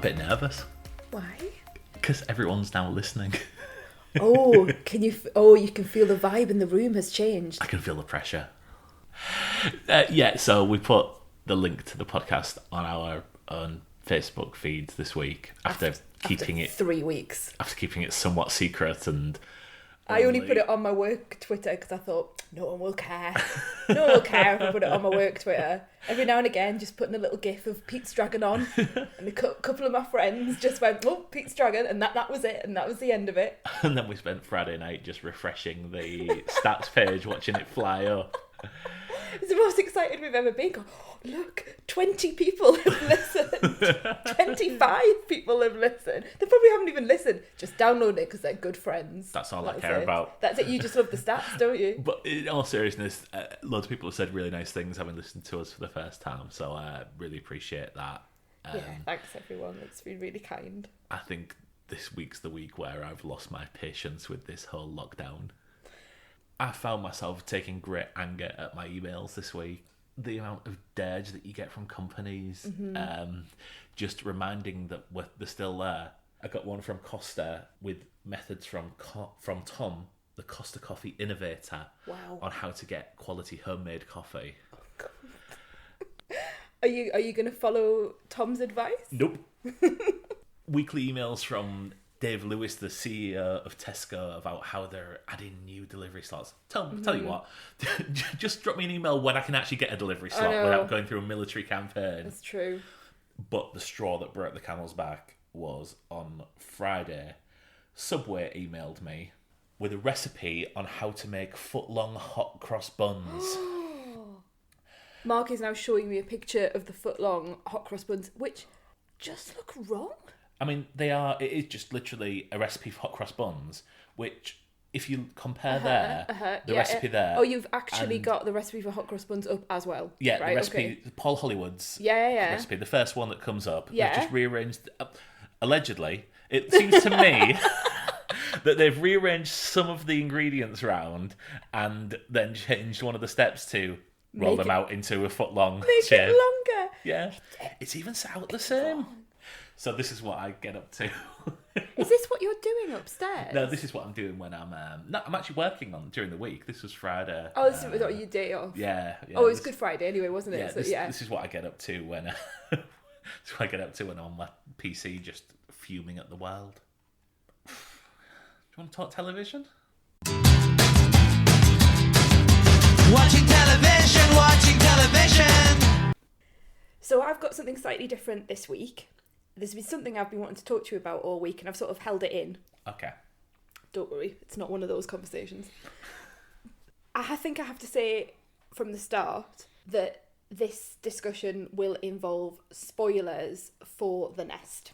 bit nervous. Why? Because everyone's now listening. Oh, you can feel the vibe in the room has changed. I can feel the pressure. So we put the link to the podcast on our own Facebook feeds this week after keeping it 3 weeks. After keeping it somewhat secret, and I only put it on my work Twitter because I thought no one will care. No one will care if I put it on my work Twitter. Every now and again, just putting a little gif of Pete's Dragon on, and a couple of my friends just went, "Oh, Pete's Dragon," and that was it, and that was the end of it. And then we spent Friday night just refreshing the stats page, watching it fly up. It's the most excited we've ever been. Go, oh, look, 20 people have listened. 25 people have listened. They probably haven't even listened. Just download it because they're good friends. That's all I care about. That's it. You just love the stats, don't you? But in all seriousness, loads of people have said really nice things having listened to us for the first time. So I really appreciate that. Thanks everyone. It's been really kind. I think this week's the week where I've lost my patience with this whole lockdown. I found myself taking great anger at my emails this week. The amount of dirge that you get from companies, just reminding that they're still there. I got one from Costa with methods from Tom, the Costa Coffee innovator, on how to get quality homemade coffee. Oh, God. Are you going to follow Tom's advice? Nope. Weekly emails from Dave Lewis, the CEO of Tesco, about how they're adding new delivery slots. Tell you what, just drop me an email when I can actually get a delivery slot without going through a military campaign. That's true. But the straw that broke the camel's back was on Friday. Subway emailed me with a recipe on how to make Footlong hot cross buns. Mark is now showing me a picture of the Footlong hot cross buns, which just look wrong. I mean, it is just literally a recipe for hot cross buns, which, if you compare the recipe there... Oh, you've actually got the recipe for hot cross buns up as well. Yeah, right, the recipe, Paul Hollywood's recipe, the first one that comes up. Yeah. They've just rearranged... allegedly, it seems to me that they've rearranged some of the ingredients round and then changed one of the steps to roll them out into a foot-long shape. Make it longer. Yeah. It's even set out the same. So this is what I get up to. Is this what you're doing upstairs? No, this is what I'm doing when I'm... I'm actually working on during the week. This was Friday. Oh, this was your day off? Yeah. Oh, it was Good Friday anyway, wasn't it? This is what I get up to when... this is what I get up to when I'm on my PC just fuming at the world. Do you want to talk television? Watching television! So I've got something slightly different this week. There's been something I've been wanting to talk to you about all week, and I've sort of held it in. Okay. Don't worry, it's not one of those conversations. I think I have to say from the start that this discussion will involve spoilers for The Nest.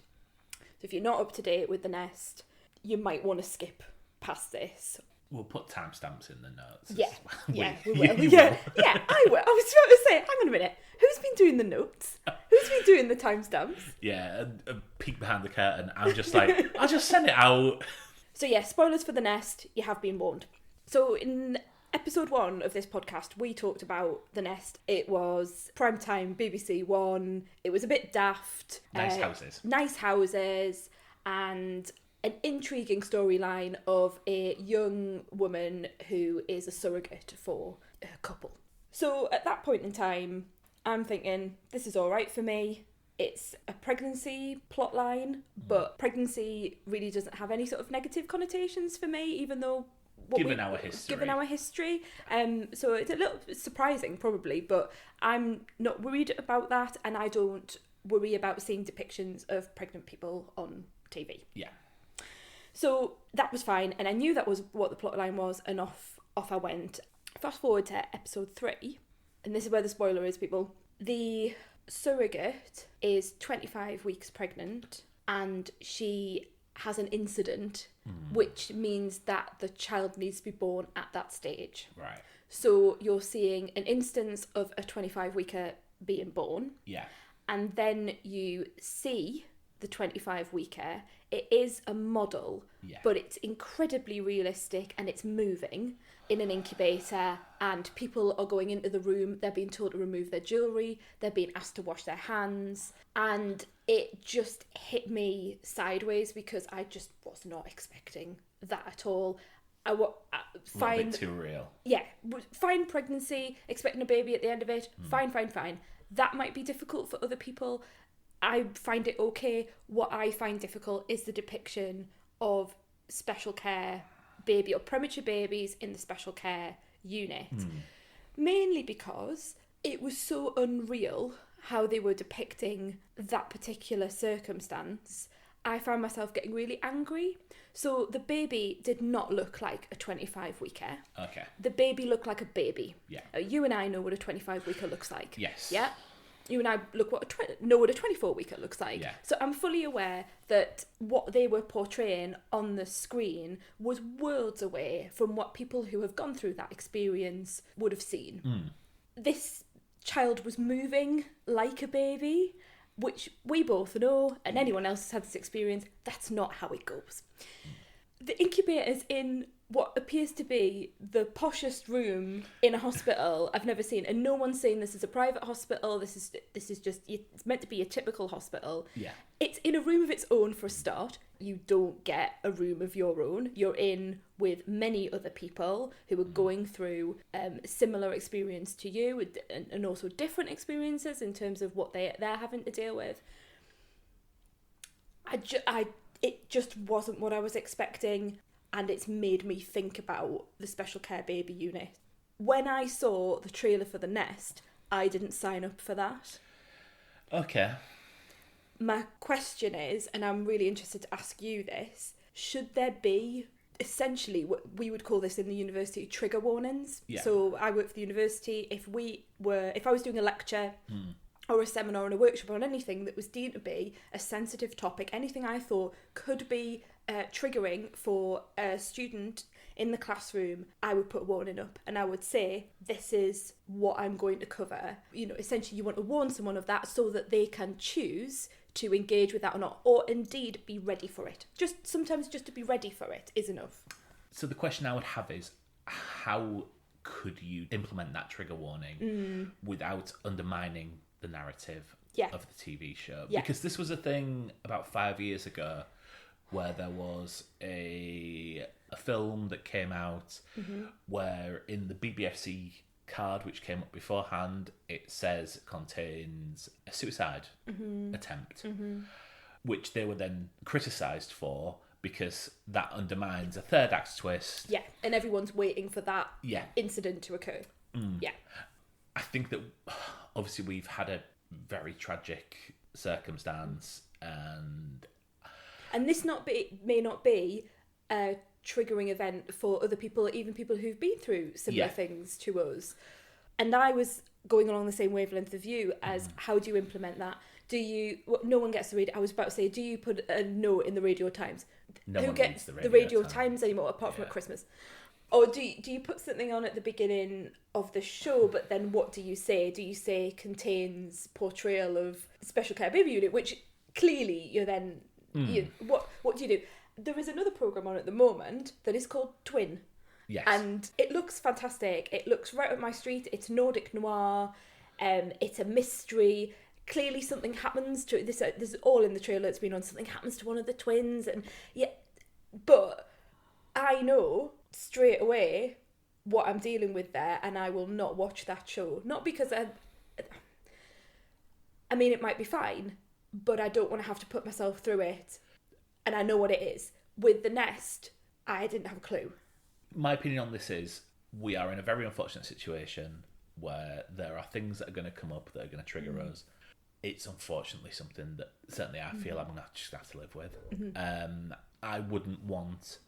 So if you're not up to date with The Nest, you might want to skip past this. We'll put timestamps in the notes. Yeah, we will. Yeah, I will. I was trying to say, hang on a minute, who's been doing the notes? Who's been doing the timestamps? Yeah, a peek behind the curtain. I'm just like, I'll just send it out. So yeah, spoilers for The Nest, you have been warned. So in episode 1 of this podcast, we talked about The Nest. It was primetime BBC One. It was a bit daft. Nice houses, and an intriguing storyline of a young woman who is a surrogate for a couple. So at that point in time, I'm thinking, this is all right for me. It's a pregnancy plotline, but pregnancy really doesn't have any sort of negative connotations for me, even though... Given our history. So it's a little surprising, probably, but I'm not worried about that, and I don't worry about seeing depictions of pregnant people on TV. Yeah. So that was fine, and I knew that was what the plotline was, and off I went. Fast forward to episode 3, and this is where the spoiler is, people. The surrogate is 25 weeks pregnant, and she has an incident, which means that the child needs to be born at that stage. Right. So you're seeing an instance of a 25-weeker being born. Yeah. And then you see the 25-weeker. It is a model, but it's incredibly realistic and it's moving in an incubator, and people are going into the room, they're being told to remove their jewellery, they're being asked to wash their hands, and it just hit me sideways because I just was not expecting that at all. A little bit too real. Yeah, fine pregnancy, expecting a baby at the end of it, fine. That might be difficult for other people. I find it okay. What I find difficult is the depiction of special care baby or premature babies in the special care unit. Mainly because it was so unreal how they were depicting that particular circumstance. I found myself getting really angry. So the baby did not look like a 25-weeker. Okay. The baby looked like a baby. Yeah. You and I know what a 25-weeker looks like. Yes. Yeah. You and I know what a 24-weeker looks like. Yeah. So I'm fully aware that what they were portraying on the screen was worlds away from what people who have gone through that experience would have seen. This child was moving like a baby, which we both know, and anyone else who's had this experience, that's not how it goes. The incubator's in what appears to be the poshest room in a hospital I've never seen, and no one's saying this is a private hospital. This is just, it's meant to be a typical hospital. Yeah. It's in a room of its own for a start. You don't get a room of your own. You're in with many other people who are going through similar experience to you, and also different experiences in terms of what they're having to deal with. It just wasn't what I was expecting. And it's made me think about the special care baby unit. When I saw the trailer for The Nest, I didn't sign up for that. Okay. My question is, and I'm really interested to ask you this, should there be essentially what we would call this in the university trigger warnings? Yeah. So I work for the university. If I was doing a lecture or a seminar or a workshop on anything that was deemed to be a sensitive topic, anything I thought could be triggering for a student in the classroom, I would put a warning up and I would say, this is what I'm going to cover. You know, essentially you want to warn someone of that so that they can choose to engage with that or not, or indeed be ready for it. Sometimes just to be ready for it is enough. So the question I would have is, how could you implement that trigger warning without undermining the narrative of the TV show? Yeah. Because this was a thing about 5 years ago where there was a film that came out where in the BBFC card, which came up beforehand, it says it contains a suicide attempt, which they were then criticised for because that undermines a third act twist. Yeah, and everyone's waiting for that Yeah. incident to occur. Yeah. I think that obviously we've had a very tragic circumstance, and this may not be a triggering event for other people, even people who've been through similar things to us. And I was going along the same wavelength of you as how do you implement that? No one gets to read it. I was about to say, do you put a note in the Radio Times? No Who one gets reads the Radio Times anymore, apart from Yeah. at Christmas? Or do you put something on at the beginning of the show, but then what do you say? Do you say contains portrayal of special care baby unit, which clearly you're then... What do you do? There is another programme on at the moment that is called Twin. Yes. And it looks fantastic. It looks right up my street. It's Nordic noir. It's a mystery. Clearly something happens to... This is all in the trailer it's been on. Something happens to one of the twins. But I know straight away what I'm dealing with there, and I will not watch that show. Not because I mean, it might be fine, but I don't want to have to put myself through it. And I know what it is. With The Nest, I didn't have a clue. My opinion on this is we are in a very unfortunate situation where there are things that are going to come up that are going to trigger us. It's unfortunately something that certainly I feel I'm going to just have to live with. I wouldn't want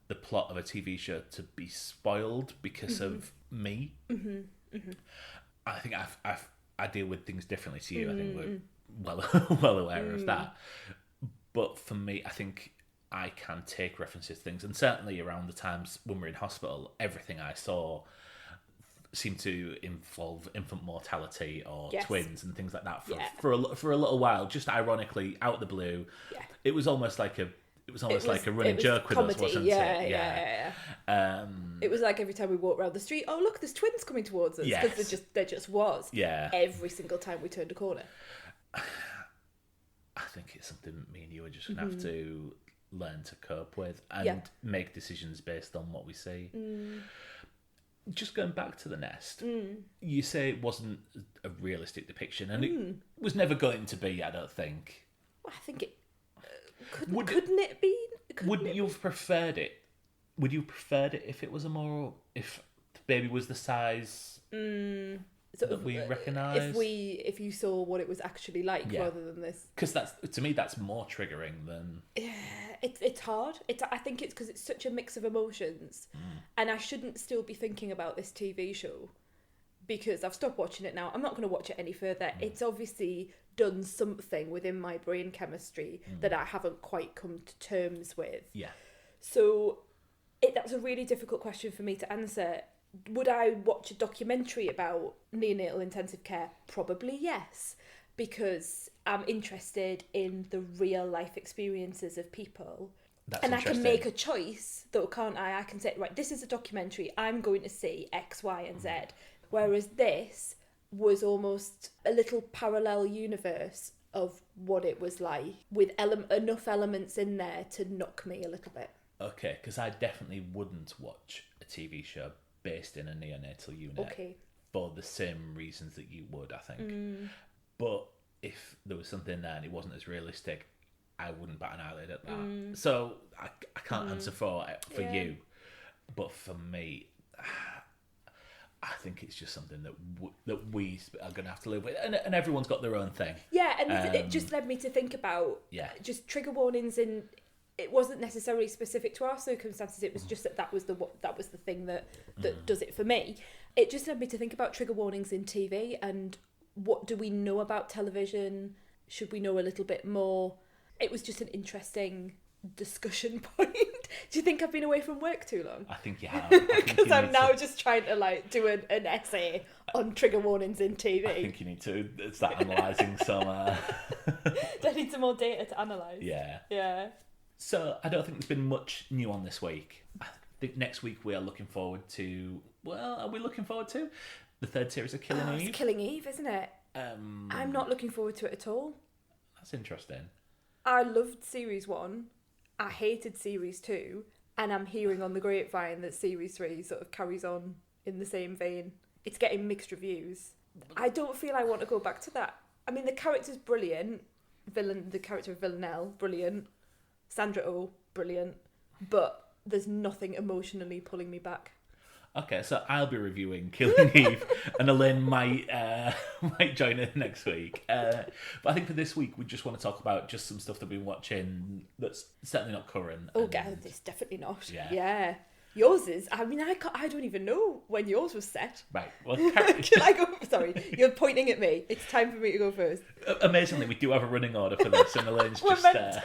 the plot of a TV show to be spoiled because of me. I think I deal with things differently to you. I think we're well aware of that. But for me, I think I can take references to things, and certainly around the times when we're in hospital, everything I saw seem to involve infant mortality or Yes. twins and things like that Yeah. for a little while. Just ironically, out of the blue, Yeah. it was almost like a running it was joke with us, comedy. wasn't Yeah, it? yeah. It was like every time we walked around the street, oh look, there's twins coming towards us, because Yes. there just was. Yeah. Every single time we turned a corner. I think it's something me and you are just going to have to learn to cope with and Yeah. make decisions based on what we see. Just going back to The Nest, you say it wasn't a realistic depiction, and it was never going to be, I don't think. Well, I think it couldn't it be? Would you have preferred it? Would you have preferred it if it was if the baby was the size that we recognise? If you saw what it was actually like, rather than this, because to me that's more triggering than. It's hard. I think it's because it's such a mix of emotions, and I shouldn't still be thinking about this TV show because I've stopped watching it now. I'm not going to watch it any further. It's obviously done something within my brain chemistry that I haven't quite come to terms with. Yeah. So that's a really difficult question for me to answer. Would I watch a documentary about neonatal intensive care? Probably yes, because I'm interested in the real life experiences of people. And I can make a choice, though, can't I? I can say, right, this is a documentary, I'm going to see X, Y, and Z. Whereas this was almost a little parallel universe of what it was like, with enough elements in there to knock me a little bit. Okay, because I definitely wouldn't watch a TV show based in a neonatal unit. Okay. For the same reasons that you would, I think. But if there was something there and it wasn't as realistic, I wouldn't bat an eyelid at that. So I can't answer for you, but for me, I think it's just something that we are going to have to live with, and everyone's got their own thing. Yeah, and it just led me to think about just trigger warnings in. It wasn't necessarily specific to our circumstances. It was just that was the thing that does it for me. It just led me to think about trigger warnings in TV and what do we know about television? Should we know a little bit more? It was just an interesting discussion point. Do you think I've been away from work too long? I think you have. Because I'm now just trying to do an essay on trigger warnings in TV. I think you need to start analysing some. Do I need some more data to analyse? Yeah. Yeah. So I don't think there's been much new on this week. I think next week we are looking forward to. Well, are we looking forward to the third series of Killing Eve? It's Killing Eve, isn't it? I'm not looking forward to it at all. That's interesting. I loved series 1. I hated series 2, and I'm hearing on the grapevine that series 3 sort of carries on in the same vein. It's getting mixed reviews. I don't feel I want to go back to that. I mean, the character's brilliant. The character of Villanelle, brilliant. Sandra Oh, brilliant. But there's nothing emotionally pulling me back. Okay, so I'll be reviewing Killing Eve, and Elaine might join in next week. But I think for this week, we just want to talk about just some stuff that we've been watching that's certainly not current. Oh, God, it's definitely not. Yeah. Yours is. I mean, I don't even know when yours was set. Right. Well, Can I go? Sorry, you're pointing at me. It's time for me to go first. Amazingly, we do have a running order for this, and Elaine's We're just meant to.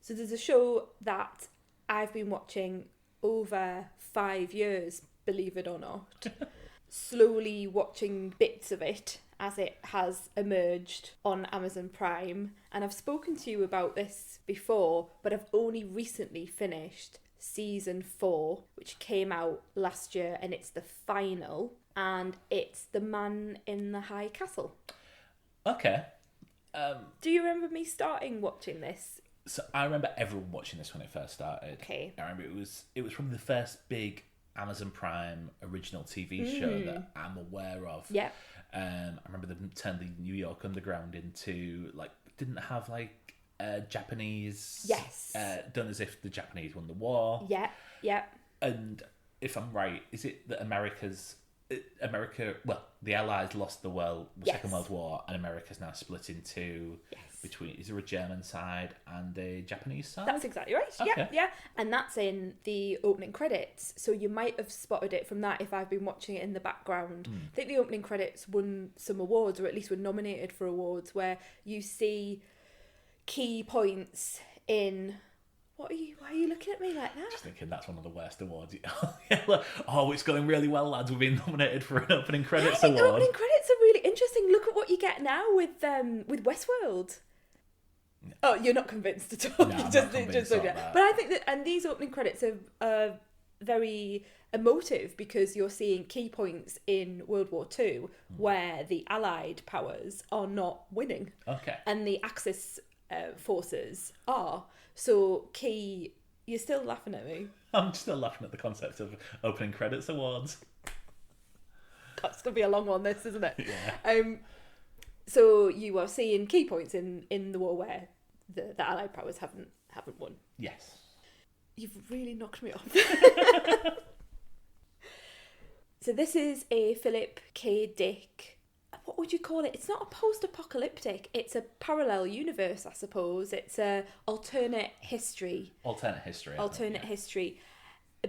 So there's a show that I've been watching over 5 years, believe it or not. Slowly watching bits of it as it has emerged on Amazon Prime. And I've spoken to you about this before, but I've only recently finished season 4, which came out last year, and it's the final. And it's The Man in the High Castle. Okay. Do you remember me starting watching this? So I remember everyone watching this when it first started. Okay. I remember it was probably the first big Amazon Prime original TV show that I'm aware of. Yeah. I remember them turned the New York Underground into didn't have Japanese. Yes. Done as if the Japanese won the war. Yeah. Yeah. And if I'm right, is it that the Allies lost the Second World War, and America's now split into between, is there a German side and a Japanese side? That's exactly right. Okay. Yeah. And that's in the opening credits. So you might have spotted it from that if I've been watching it in the background. I think the opening credits won some awards, or at least were nominated for awards, where you see key points in Why are you looking at me like that? Just thinking that's one of the worst awards. Oh, it's going really well, lads. We've been nominated for an opening credits award. Opening credits are really interesting. Look at what you get now with Westworld. Oh, you're not convinced at all. No, I'm not convinced on that. But I think that, and these opening credits are very emotive because you're seeing key points in World War II where the Allied powers are not winning. Okay. And the Axis forces are. So key... You're still laughing at me. I'm still laughing at the concept of opening credits awards. That's going to be a long one, this, isn't it? Yeah. So you are seeing key points in the war where the Allied powers haven't won. Yes. You've really knocked me off. So this is a Philip K. Dick. What would you call it? It's not a post-apocalyptic. It's a parallel universe, I suppose. It's a alternate history. Alternate history.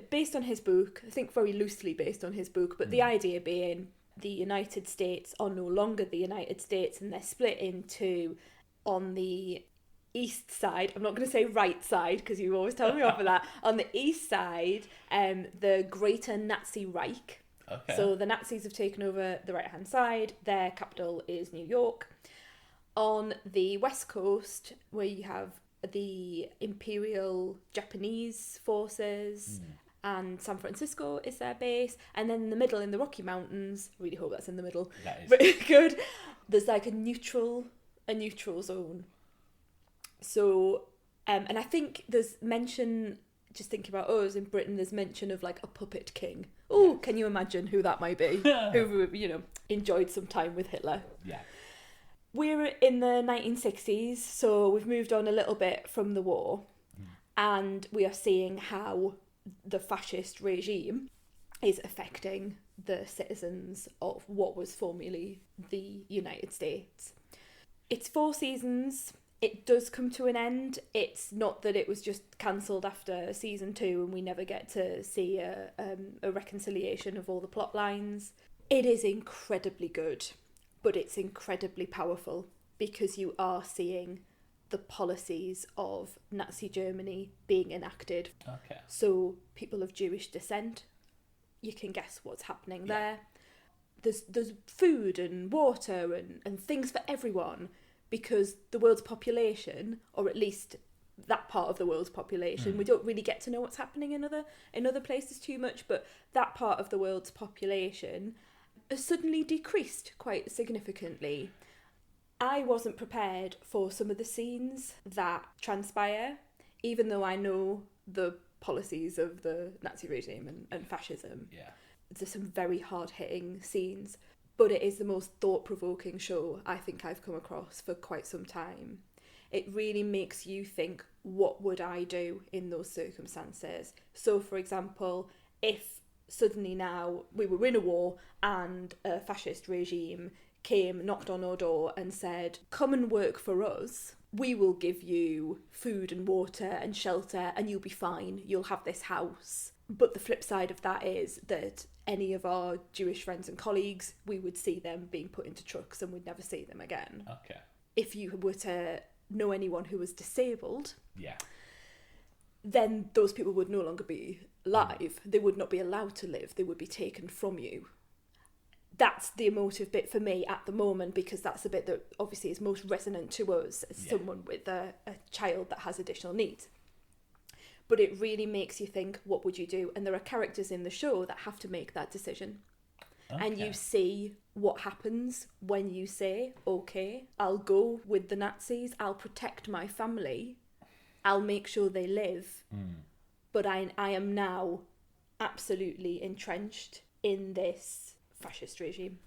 Based on his book. I think very loosely based on his book. But the idea being the United States are no longer the United States and they're split into, on the east side, I'm not going to say right side because you always tell me off of that, on the east side, the Greater Nazi Reich. Okay. So the Nazis have taken over the right-hand side. Their capital is New York. On the west coast, where you have the Imperial Japanese forces, and San Francisco is their base. And then in the middle, in the Rocky Mountains, I really hope that's in the middle. That is. But good. There's like a neutral zone. So, and I think there's mention... Just thinking about us in Britain, there's mention of like a puppet king. Oh, can you imagine who that might be? Who, enjoyed some time with Hitler. Yeah. We're in the 1960s, so we've moved on a little bit from the war, and we are seeing how the fascist regime is affecting the citizens of what was formerly the United States. It's 4 seasons. It does come to an end. It's not that it was just cancelled after season 2 and we never get to see a reconciliation of all the plot lines. It is incredibly good, but it's incredibly powerful because you are seeing the policies of Nazi Germany being enacted. Okay. So people of Jewish descent, you can guess what's happening there. There's food and water and things for everyone. Because the world's population, or at least that part of the world's population, we don't really get to know what's happening in other places too much, but that part of the world's population has suddenly decreased quite significantly. I wasn't prepared for some of the scenes that transpire, even though I know the policies of the Nazi regime and fascism. Yeah. There's some very hard-hitting scenes. But it is the most thought-provoking show I think I've come across for quite some time. It really makes you think, what would I do in those circumstances? So, for example, if suddenly now we were in a war and a fascist regime came, knocked on our door and said, come and work for us, we will give you food and water and shelter and you'll be fine, you'll have this house. But the flip side of that is that any of our Jewish friends and colleagues, we would see them being put into trucks and we'd never see them again. Okay. If you were to know anyone who was disabled, yeah, then those people would no longer be alive. They would not be allowed to live. They would be taken from you. That's the emotive bit for me at the moment because that's the bit that obviously is most resonant to us as someone with a child that has additional needs. But it really makes you think, what would you do? And there are characters in the show that have to make that decision. Okay. And you see what happens when you say, okay, I'll go with the Nazis, I'll protect my family, I'll make sure they live, but I am now absolutely entrenched in this fascist regime.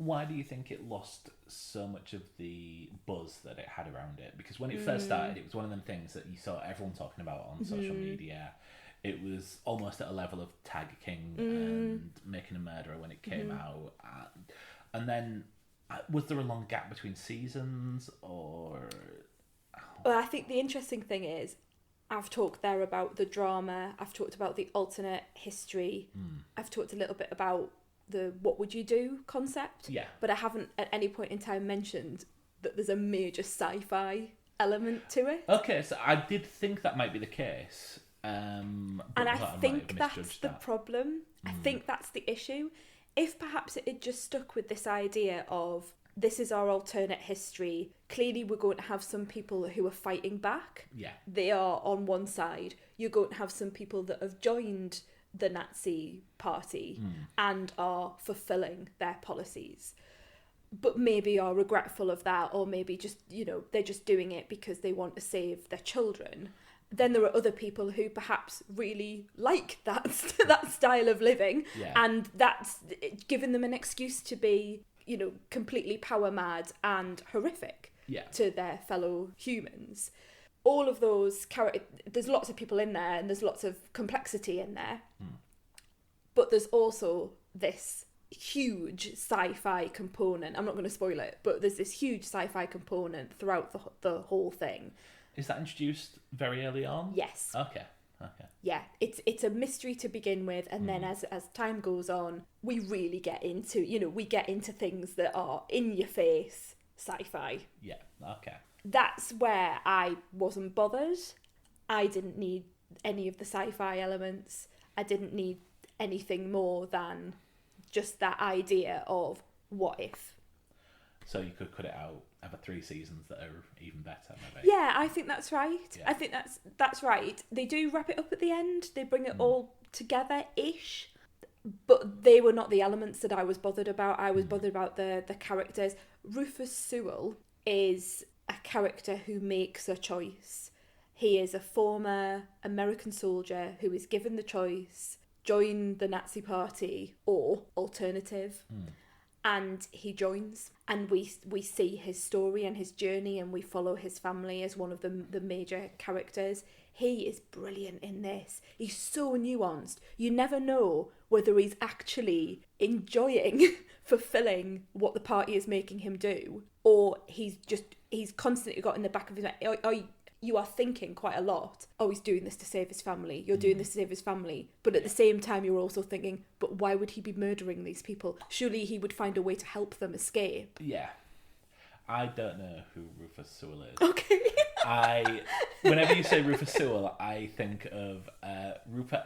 Why do you think it lost so much of the buzz that it had around it? Because when it first started, it was one of them things that you saw everyone talking about on social media. It was almost at a level of Tag King and Making a Murderer when it came out. And then, was there a long gap between seasons or... Well, I think the interesting thing is, I've talked there about the drama, I've talked about the alternate history, I've talked a little bit about the what would you do concept, but I haven't at any point in time mentioned that there's a major sci-fi element to it. Okay, so I did think that might be the case. And I think that's the problem. I think that's the issue. If perhaps it had just stuck with this idea of this is our alternate history, clearly we're going to have some people who are fighting back. Yeah. They are on one side. You're going to have some people that have joined the Nazi party and are fulfilling their policies, but maybe are regretful of that, or maybe just, they're just doing it because they want to save their children. Then there are other people who perhaps really like that style of living, and that's given them an excuse to be, completely power mad and horrific to their fellow humans. All of those there's lots of people in there, and there's lots of complexity in there, but there's also this huge sci-fi component. I'm not going to spoil it, but there's this huge sci-fi component throughout the whole thing. Is that introduced very early on? Yes. Okay. Yeah, it's a mystery to begin with, and then as time goes on, we really get into, things that are in your face sci-fi. Yeah, okay. That's where I wasn't bothered. I didn't need any of the sci-fi elements. I didn't need anything more than just that idea of what if. So you could cut it out, have 3 seasons that are even better, maybe. Yeah, I think that's right. Yeah. I think that's right. They do wrap it up at the end. They bring it all together-ish. But they were not the elements that I was bothered about. I was bothered about the characters. Rufus Sewell is a character who makes a choice. He is a former American soldier who is given the choice, join the Nazi party or alternative. And he joins, and we see his story and his journey, and we follow his family as one of the major characters. He is brilliant in this. He's so nuanced. You never know whether he's actually enjoying fulfilling what the party is making him do, or he's constantly got in the back of his mind, you are thinking quite a lot, he's doing this to save his family. You're doing this to save his family. But at the same time, you're also thinking, but why would he be murdering these people? Surely he would find a way to help them escape. Yeah. I don't know who Rufus Sewell is. Okay. Whenever you say Rufus Sewell, I think of Rufus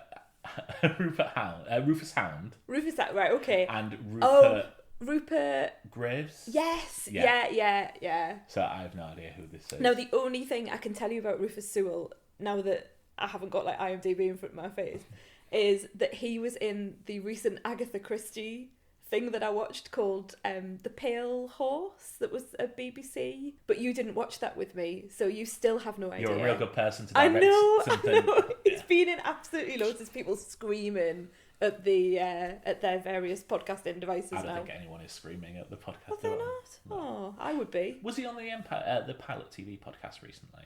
Hound. Rufus, right, okay. And Rupert... Rupert Graves? Yes. Yeah. So I have no idea who this is. Now, the only thing I can tell you about Rufus Sewell, now that I haven't got IMDb in front of my face, is that he was in the recent Agatha Christie thing that I watched called The Pale Horse, that was a BBC. But you didn't watch that with me, so you still have no idea. You're a real good person to direct something. I know. It's been in absolutely loads of people screaming at their various podcasting devices now. I don't think anyone is screaming at the podcast. Well, they're not. No. Oh, I would be. Was he on the Pilot TV podcast recently?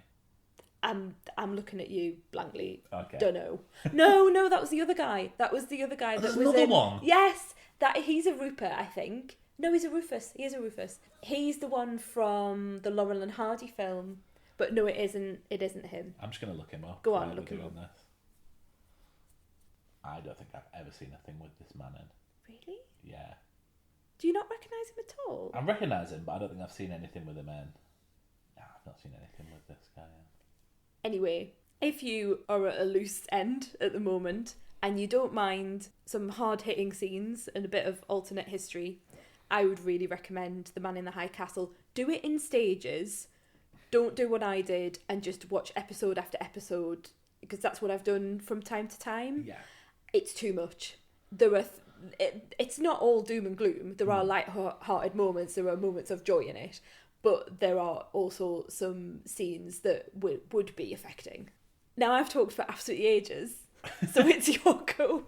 I'm looking at you blankly. Okay. Don't know. No, that was the other guy. That was the other guy. There's was another one. Yes, he's a Rupert, I think. No, he's a Rufus. He is a Rufus. He's the one from the Laurel and Hardy film. But no, it isn't. It isn't him. I'm just going to look him up. Go on, look him up. This. I don't think I've ever seen a thing with this man in. Really? Yeah. Do you not recognise him at all? I recognise him, but I don't think I've seen anything with him in. No, I've not seen anything with this guy in. Anyway, if you are at a loose end at the moment and you don't mind some hard-hitting scenes and a bit of alternate history, I would really recommend The Man in the High Castle. Do it in stages. Don't do what I did and just watch episode after episode, because that's what I've done from time to time. Yeah. It's too much. It's not all doom and gloom. There are light-hearted moments. There are moments of joy in it. But there are also some scenes that would be affecting. Now, I've talked for absolutely ages, so it's your go.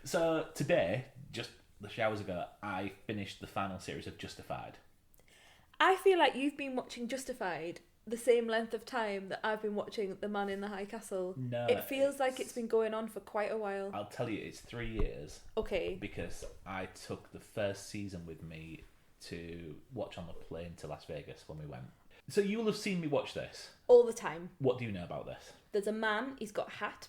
So today, just the hours ago, I finished the final series of Justified. I feel like you've been watching Justified the same length of time that I've been watching The Man in the High Castle. No. It feels like it's been going on for quite a while. I'll tell you, it's 3 years. Okay. Because I took the first season with me to watch on the plane to Las Vegas when we went. So you will have seen me watch this. All the time. What do you know about this? There's a man, he's got a hat.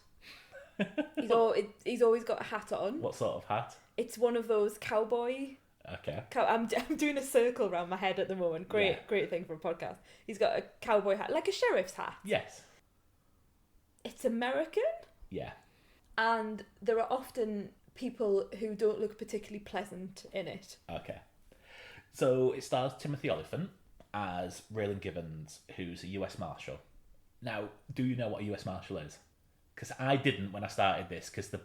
He's always got a hat on. What sort of hat? It's one of those cowboy Okay. I'm doing a circle around my head at the moment. Great thing for a podcast. He's got a cowboy hat, like a sheriff's hat. Yes. It's American. Yeah. And there are often people who don't look particularly pleasant in it. Okay. So it stars Timothy Olyphant as Raylan Gibbons, who's a US Marshal. Now, do you know what a US Marshal is? Because I didn't when I started this, because the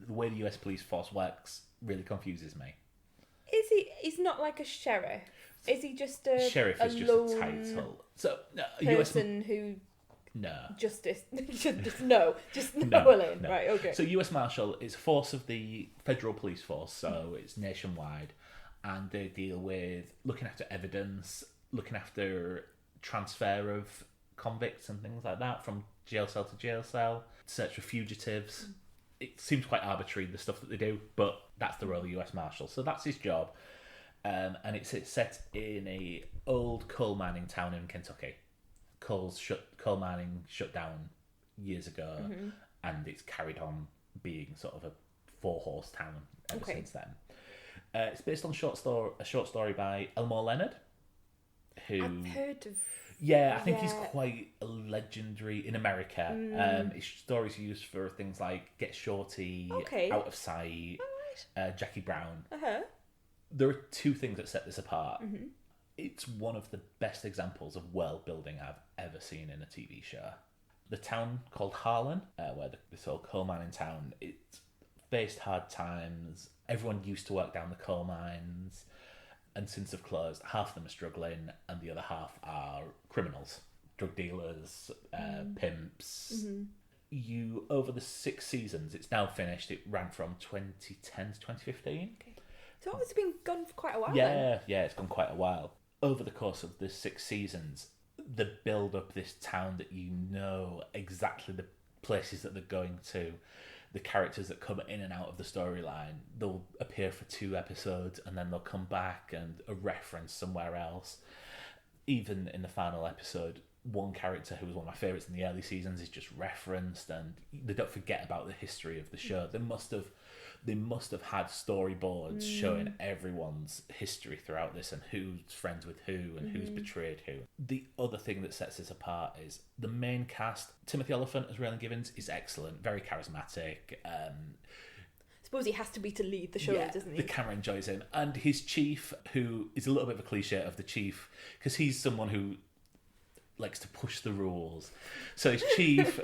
way the US police force works really confuses me. He's not like a sheriff. Is he just a Sheriff is just a title. So, no, person who... No. Justice. No, Elaine. No. Right, okay. So US Marshal is a force of the federal police force, so it's nationwide, and they deal with looking after evidence, looking after transfer of convicts and things like that from jail cell to jail cell, search for fugitives. It seems quite arbitrary, the stuff that they do, but that's the role of the US Marshal. So that's his job, and it's set in a old coal mining town in Kentucky. Coal mining shut down years ago, and it's carried on being sort of a 4-horse town ever since then. It's based on a short story by Elmore Leonard, who I've heard of... I think he's quite legendary in America. His stories are used for things like Get Shorty, Out of Sight, Jackie Brown. There are two things that set this apart. It's one of the best examples of world building I've ever seen in a TV show. The town called Harlan, where this old coal mining town, it faced hard times. Everyone used to work down the coal mines, and since they've closed, half of them are struggling, and the other half are criminals, drug dealers, pimps. Over the 6 seasons, it's now finished. It ran from 2010 to 2015. Okay. So it's been gone for quite a while. Yeah, it's gone quite a while. Over the course of the 6 seasons, they build up this town that you know exactly the places that they're going to, the characters that come in and out of the storyline. They'll appear for 2 episodes and then they'll come back and a reference somewhere else. Even in the final episode, one character who was one of my favourites in the early seasons is just referenced, and they don't forget about the history of the show. They must have had storyboards showing everyone's history throughout this and who's friends with who and who's betrayed who. The other thing that sets this apart is the main cast. Timothy Olyphant as Raylan Gibbons is excellent, very charismatic. I suppose he has to be to lead the show, doesn't he? The camera enjoys him. And his chief, who is a little bit of a cliche of the chief, because he's someone who likes to push the rules. So his chief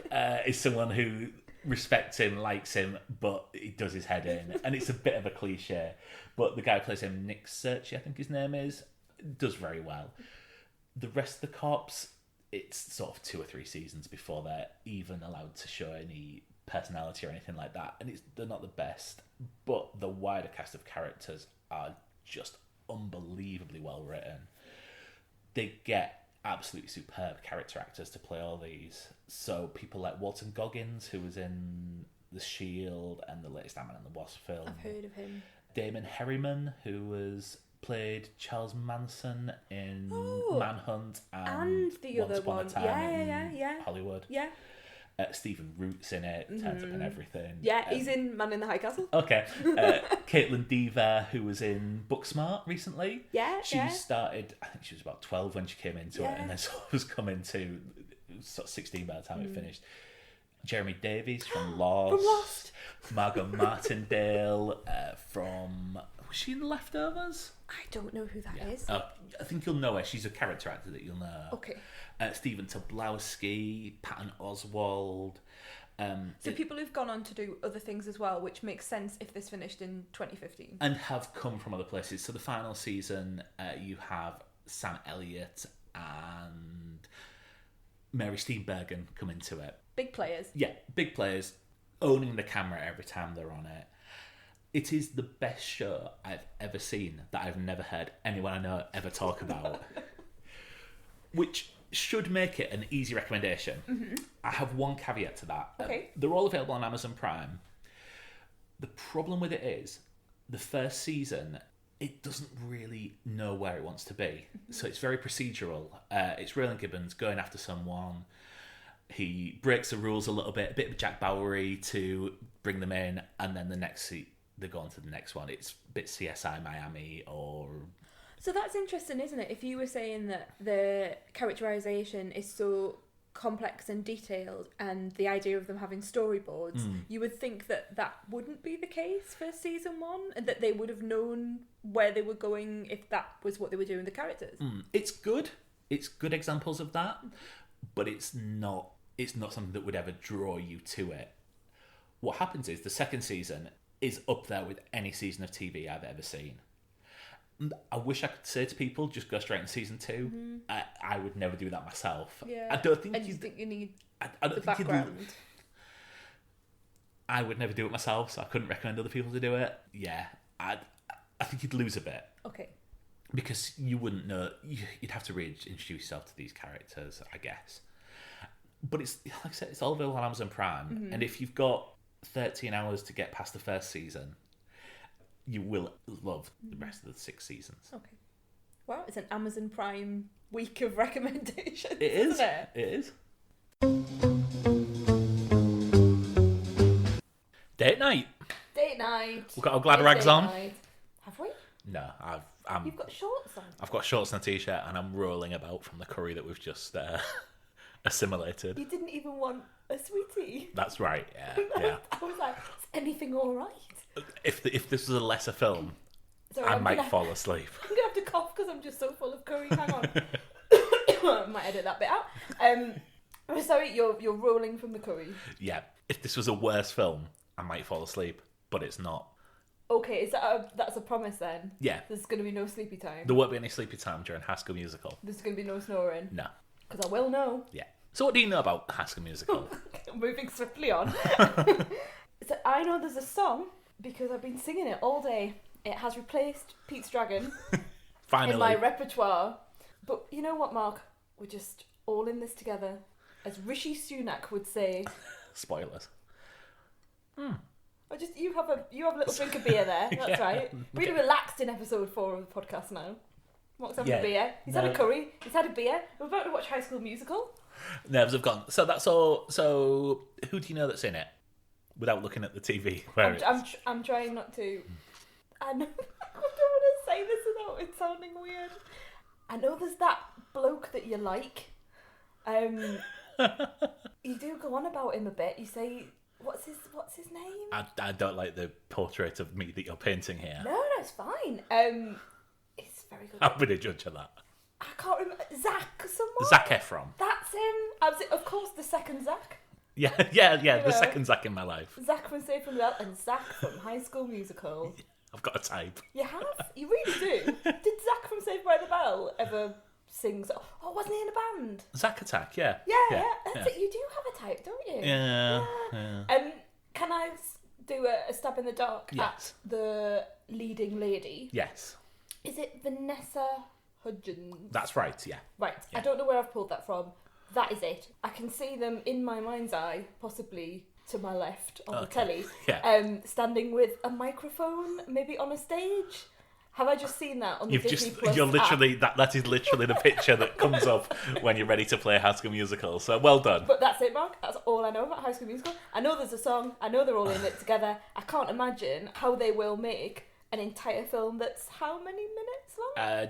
is someone who respects him, likes him, but he does his head in. And it's a bit of a cliche. But the guy who plays him, Nick Searchy, I think his name is, does very well. The rest of the cops, it's sort of 2 or 3 seasons before they're even allowed to show any personality or anything like that. And they're not the best. But the wider cast of characters are just unbelievably well written. They get absolutely superb character actors to play all these. So people like Walton Goggins, who was in The Shield and the latest Ant-Man and the Wasp film. I've heard of him. Damon Herriman, who played Charles Manson in Manhunt and the Once other Upon one. a Time in Hollywood. Yeah. Stephen Root's in it, turns up in everything. Yeah, he's in Man in the High Castle. Okay. Caitlin Dever, who was in Booksmart recently. She started, I think she was about 12 when she came into it, and then sort of was coming to sort of 16 by the time it finished. Jeremy Davies from Lost. Margot Martindale from... Was she in The Leftovers? I don't know who that is. I think you'll know her. She's a character actor that you'll know. Okay. Stephen Tobolowsky, Patton Oswalt. So people who've gone on to do other things as well, which makes sense if this finished in 2015. And have come from other places. So the final season, you have Sam Elliott and Mary Steenburgen come into it. Big players. Yeah, big players, owning the camera every time they're on it. It is the best show I've ever seen that I've never heard anyone I know ever talk about. Which should make it an easy recommendation. I have one caveat to that. Okay. They're all available on Amazon Prime. The problem with it is, the first season, it doesn't really know where it wants to be. So it's very procedural. It's Raylan Gibbons going after someone. He breaks the rules a little bit, a bit of Jack Bowery to bring them in, and then the next they go on to the next one. It's a bit CSI Miami or... So that's interesting, isn't it? If you were saying that the characterization is so complex and detailed, and the idea of them having storyboards, you would think that that wouldn't be the case for season 1, and that they would have known where they were going if that was what they were doing with the characters. It's good. It's good examples of that, but it's not something that would ever draw you to it. What happens is the second season is up there with any season of TV I've ever seen. I wish I could say to people, just go straight into season 2. I would never do that myself. Yeah. I don't think I just think you need I don't the think background. I would never do it myself, so I couldn't recommend other people to do it. Yeah, I think you'd lose a bit. Okay. Because you wouldn't know. You'd have to reintroduce yourself to these characters, I guess. But it's, like I said, it's all available on Amazon Prime. And if you've got 13 hours to get past the first season, you will love the rest of the 6 seasons. Okay. Wow, it's an Amazon Prime week of recommendations. It is. Isn't it? It is. Date night. Date night. We've got our glad rags on. Night. Have we? No, You've got shorts on. I've got shorts and a t-shirt, and I'm rolling about from the curry that we've just assimilated. You didn't even want a sweetie. That's right. Yeah. I was like, is anything all right? If this was a lesser film, Sorry, I might fall asleep. I'm gonna have to cough because I'm just so full of curry. Hang on. I might edit that bit out. I'm sorry, you're rolling from the curry. Yeah. If this was a worse film, I might fall asleep, but it's not. Okay, is that's a promise then? Yeah. There's gonna be no sleepy time. There won't be any sleepy time during High School Musical. There's gonna be no snoring. No. Because I will know. Yeah. So what do you know about High School Musical? Moving swiftly on. So I know there's a song because I've been singing it all day. It has replaced Pete's Dragon Finally. in my repertoire. But you know what, Mark? We're just all in this together. As Rishi Sunak would say. Spoilers. Or just you have a little drink of beer there. That's right. Really relaxed in episode 4 of the podcast now. Mark's having a beer. He's had a curry. He's had a beer. We're about to watch High School Musical. Nerves have gone. So that's all. So who do you know that's in it? Without looking at the TV. I'm trying not to. I know. I don't want to say this without it sounding weird. I know there's that bloke that you like. You do go on about him a bit. You say, what's his name? I don't like the portrait of me that you're painting here. No, it's fine. It's very good. I'm a judge of that. I can't remember. Zach someone? Zac Efron. That's him. Of course, the second Zach. Yeah. The second Zach in my life. Zach from Safe from Well and Zach from High School Musical. I've got a type. You have? You really do? Did Zach from Saved by the Bell ever sing? Oh, wasn't he in a band? Zack Attack, yeah. Yeah. That's it. You do have a type, don't you? Yeah. Can I do a stab in the dark Yes. at the leading lady? Yes. Is it Vanessa Hudgens? That's right, yeah. Right. Yeah. I don't know where I've pulled that from. That is it. I can see them in my mind's eye, possibly to my left on the telly, standing with a microphone, maybe on a stage. Have I just seen that on the Disney Plus You're literally app? that is literally the picture that comes up when you're ready to play High School Musical. So well done. But that's it, Mark. That's all I know about High School Musical. I know there's a song. I know they're all in it together. I can't imagine how they will make an entire film that's how many minutes long?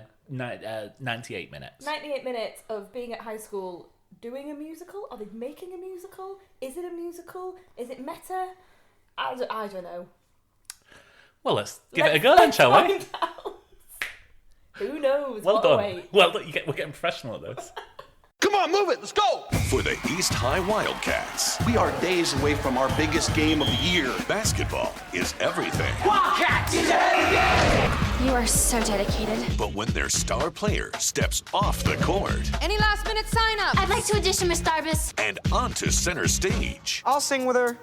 98 minutes. 98 minutes of being at high school doing a musical. Are they making a musical? Is it a musical? Is it meta? I don't know. Well, let's give it a go then, shall we? Who knows? Well what done. Away. Well, look, we're getting professional at this. Come on, move it. Let's go. For the East High Wildcats, We are days away from our biggest game of the year. basketball is everything. Wildcats is You are so dedicated. But when their star player steps off the court Any last minute sign up? I'd like to audition, Miss Darbus. and onto center stage, I'll sing with her.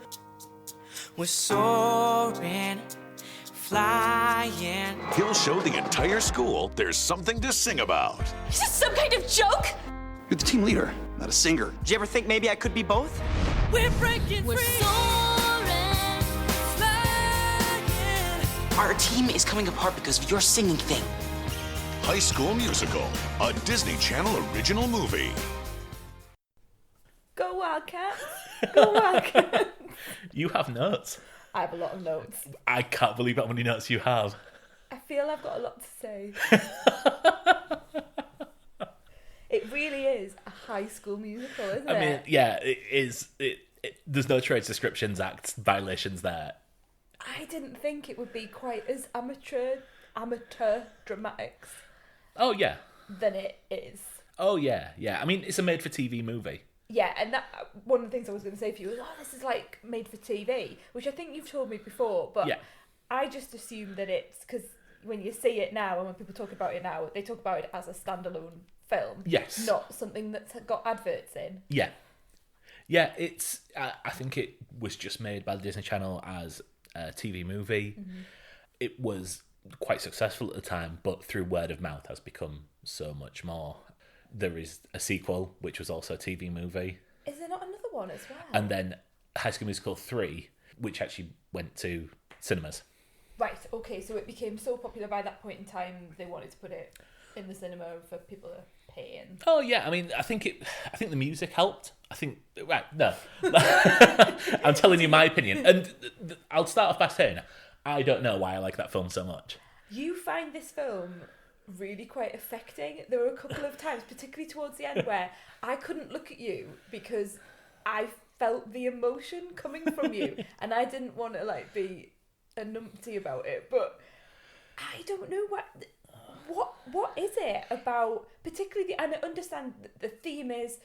We're soaring, flying. he'll show the entire school there's something to sing about. Is this some kind of joke? You're the team leader, not a singer. Did you ever think maybe I could be both? We're breaking free. Soaring, flying. Our team is coming apart because of your singing thing. High School Musical, a Disney Channel original movie. Go Wildcats. Go Wildcats. You have notes. I have a lot of notes. I can't believe how many notes you have. I feel I've got a lot to say. It really is a High School Musical, isn't it? I mean, yeah, it is. There's no trade descriptions act violations there. I didn't think it would be quite as amateur dramatics Oh yeah. than it is. Oh yeah. I mean, it's a made-for-TV movie. Yeah, and that one of the things I was going to say for you was, this is like made for TV, which I think you've told me before, but Yeah. I just assume that it's because when you see it now and when people talk about it now, they talk about it as a standalone film. Yes. Not something that's got adverts in. Yeah, it's. I think it was just made by the Disney Channel as a TV movie. Mm-hmm. It was quite successful at the time, but through word of mouth has become so much more. There is a sequel, which was also a TV movie. Is there not another one as well? And then High School Musical 3, which actually went to cinemas. Right, okay, so it became so popular by that point in time, they wanted to put it in the cinema for people to pay in. Oh yeah, I mean, I think the music helped. No. I'm telling you my opinion. And I'll start off by saying, I don't know why I like that film so much. You find this film really quite affecting. There were a couple of times, particularly towards the end, where I couldn't look at you because I felt the emotion coming from you, and I didn't want to be a numpty about it. But I don't know what is it about, particularly. And I understand the theme is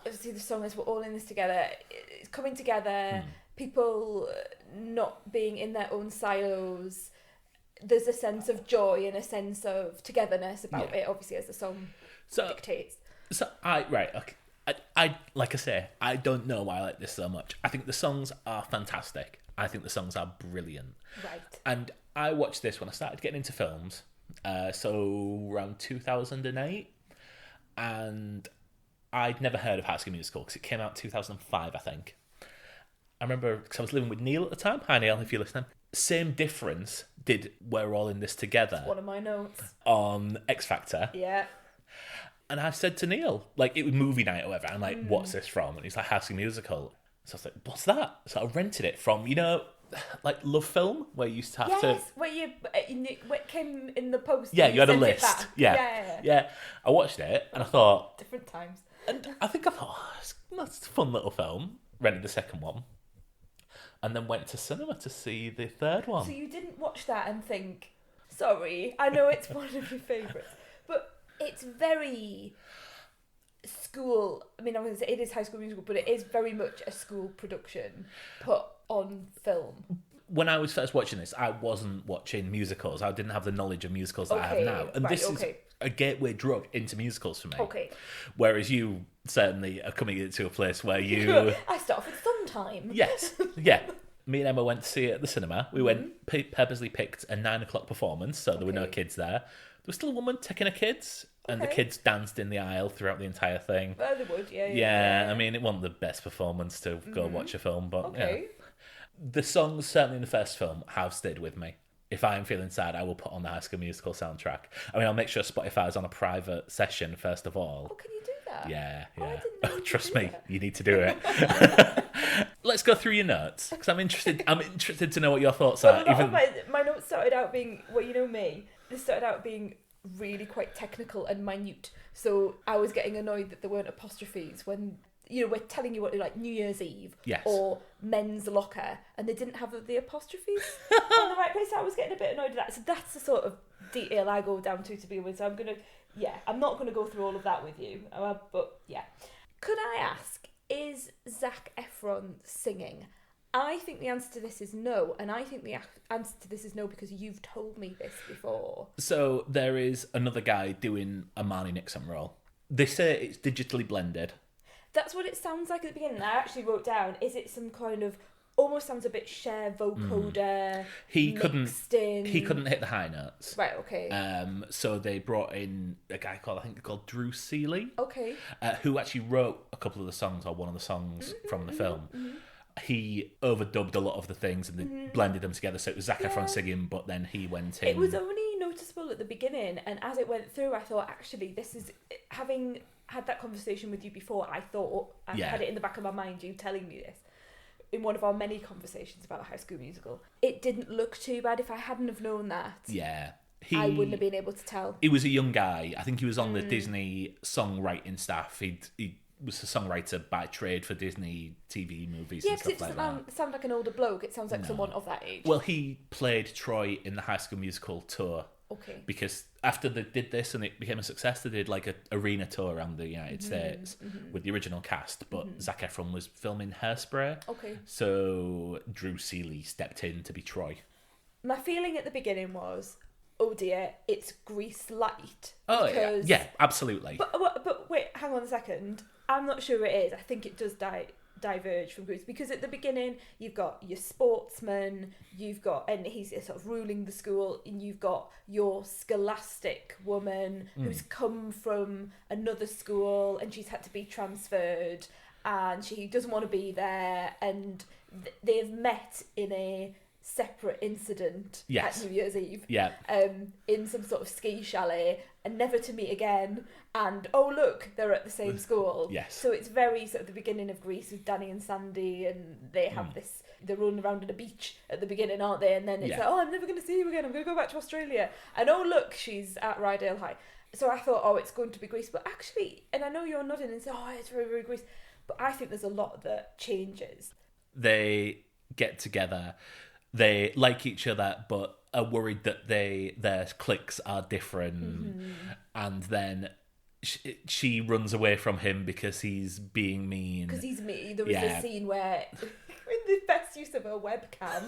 obviously the song is we're all in this together. It's coming together. People not being in their own silos. There's a sense of joy and a sense of togetherness about it, obviously, as the song dictates. So I like I say, I don't know why I like this so much. I think the songs are fantastic. I think the songs are brilliant. Right. And I watched this when I started getting into films, so around 2008, and I'd never heard of High School Musical because it came out in 2005, I think. I remember because I was living with Neil at the time. Hi Neil, if you're listening. Same difference did We're All in This Together. One of my notes. On X Factor. Yeah. And I said to Neil, it was movie night or whatever, I'm like, what's this from? And he's like, High School Musical. So I was like, what's that? So I rented it from, Love Film, where you used to have to... Yes, where it came in the post. Yeah, you had a list. Yeah. I watched it, and I thought... Different times. And I thought, that's a fun little film. Rented the second one. And then went to cinema to see the third one. So you didn't watch that and think, sorry, I know it's one of your favourites, but it's very school. I mean, I was going to say it is High School Musical, but it is very much a school production put on film. When I was first watching this, I wasn't watching musicals. I didn't have the knowledge of musicals that I have now. And this is a gateway drug into musicals for me. Okay. Whereas you certainly are coming into a place where you... I start off with Sometime. Yes. Yeah. Me and Emma went to see it at the cinema. We went, purposely picked a 9:00 performance, so there were no kids there. There was still a woman taking her kids, and the kids danced in the aisle throughout the entire thing. Well, they would, Yeah, I mean, it wasn't the best performance to go watch a film, but the songs, certainly in the first film, have stayed with me. If I'm feeling sad, I will put on the High School Musical soundtrack. I mean, I'll make sure Spotify is on a private session, first of all. Oh, can you do that? Yeah. Oh, I didn't know you trust could do me, that. you need to do it. Let's go through your notes, because I'm interested to know what your thoughts are. My notes started out being, me, this started out being really quite technical and minute. So I was getting annoyed that there weren't apostrophes when... we're telling you what New Year's Eve or men's locker, and they didn't have the apostrophes on the right place. So I was getting a bit annoyed with that. So that's the sort of detail I go down to begin with. So I'm not gonna go through all of that with you. But yeah, could I ask, is Zac Efron singing? I think the answer to this is no, and I think the answer to this is no because you've told me this before. So there is another guy doing a Marnie Nixon role. They say it's digitally blended. That's what it sounds like at the beginning. I actually wrote down, is it some kind of, almost sounds a bit Cher vocoder, He couldn't hit the high notes. Right, okay. So they brought in a guy called Drew Seeley. Okay. Who actually wrote a couple of the songs, or one of the songs from the film. Mm-hmm. He overdubbed a lot of the things and they blended them together. So it was Zac Efron singing, but then he went in. It was only noticeable at the beginning, and as it went through, I thought, actually, this is, having had that conversation with you before, I thought, I had it in the back of my mind, you telling me this, in one of our many conversations about High School Musical, it didn't look too bad. If I hadn't have known that, Yeah. I wouldn't have been able to tell. He was a young guy. I think he was on the Disney songwriting staff. He was a songwriter by trade for Disney TV movies Yeah, and because stuff it like doesn't that. sound like an older bloke. It sounds like someone of that age. Well, he played Troy in the High School Musical tour. Okay. Because after they did this and it became a success, they did like an arena tour around the United States with the original cast. But Zac Efron was filming Hairspray. Okay. So Drew Seeley stepped in to be Troy. My feeling at the beginning was, oh dear, it's Grease light. Oh, because... yeah, absolutely. But wait, hang on a second. I'm not sure it is. I think it does diverge from Grease, because at the beginning you've got your sportsman, and he's sort of ruling the school, and you've got your scholastic woman who's come from another school and she's had to be transferred and she doesn't want to be there, and they've met in a separate incident at New Year's Eve, in some sort of ski chalet, and never to meet again. And oh look, they're at the same school. Yes. So it's very sort of the beginning of Grease with Danny and Sandy, and they have this. They're rolling around on a beach at the beginning, aren't they? And then it's like, oh, I'm never going to see you again. I'm going to go back to Australia. And oh look, she's at Rydale High. So I thought, oh, it's going to be Grease, but actually, and I know you're nodding and say, oh, it's very, very Grease, but I think there's a lot that changes. They get together. They like each other, but are worried that their cliques are different. And then she runs away from him because he's being mean. Because he's me. There was a scene where, with the best use of a webcam.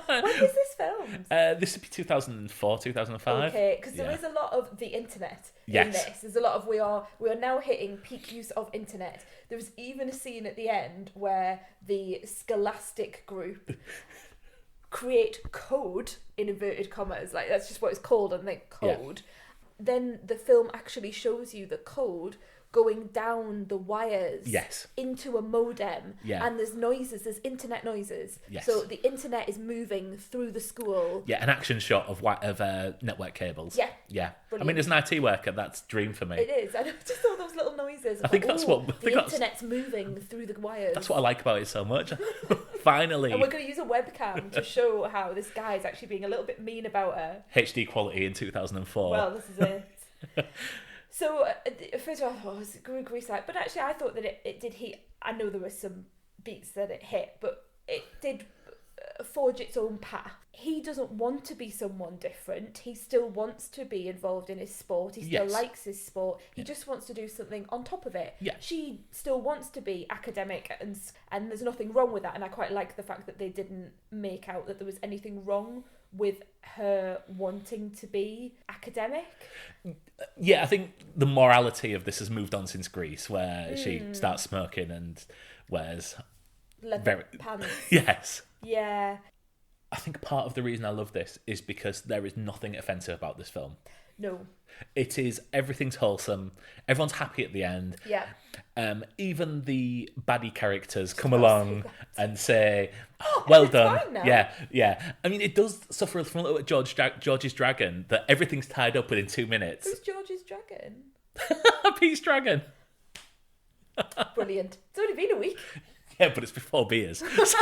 When was this filmed? This would be 2004, 2005. Okay, because there is a lot of the internet in Yes. this. There's a lot of we are now hitting peak use of internet. There was even a scene at the end where the scholastic group create code in inverted commas, like that's just what it's called, and like code. Then the film actually shows you the code going down the wires into a modem, and there's internet noises. So the internet is moving through the school. An action shot of network cables. Brilliant. I mean, as an IT worker, that's a dream for me. It is. I just all those little noises. I think that's what the internet's moving through the wires. That's what I like about it so much. Finally. And we're going to use a webcam to show how this guy is actually being a little bit mean about her. HD quality in 2004. Well, this is it. So, first of all, I thought it was Grease like, but actually I thought that it did hit. I know there were some beats that it hit, but it did forge its own path. He doesn't want to be someone different. He still wants to be involved in his sport. He still likes his sport. He just wants to do something on top of it. She still wants to be academic, and there's nothing wrong with that. And I quite like the fact that they didn't make out that there was anything wrong with her wanting to be academic. I think the morality of this has moved on since Grease, where she starts smoking and wears leather pants. Yes. Yeah. I think part of the reason I love this is because there is nothing offensive about this film. No. Everything's wholesome. Everyone's happy at the end. Yeah. Even the baddie characters come along and say, well done. Fine now. Yeah. I mean, it does suffer from a little bit George's Dragon, that everything's tied up within 2 minutes. Who's George's Dragon? Pete's Dragon. Brilliant. It's only been a week. Yeah, but it's before beers. So...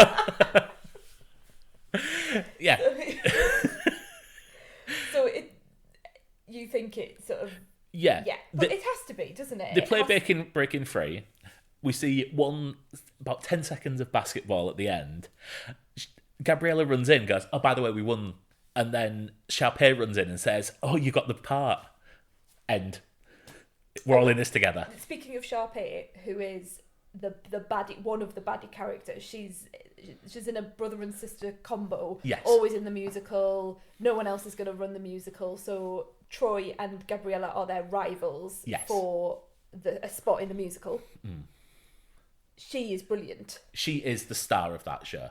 yeah. So you think it sort of... Yeah. But it has to be, doesn't it? They play Breaking Free. We see about 10 seconds of basketball at the end. Gabriella runs in, goes, oh, by the way, we won. And then Sharpay runs in and says, oh, you got the part. End. We're all in this together. Speaking of Sharpay, who is the baddie, one of the baddie characters, she's in a brother and sister combo. Yes. Always in the musical. No one else is going to run the musical. So Troy and Gabriella are their rivals for a spot in the musical. She is brilliant. She is the star of that show.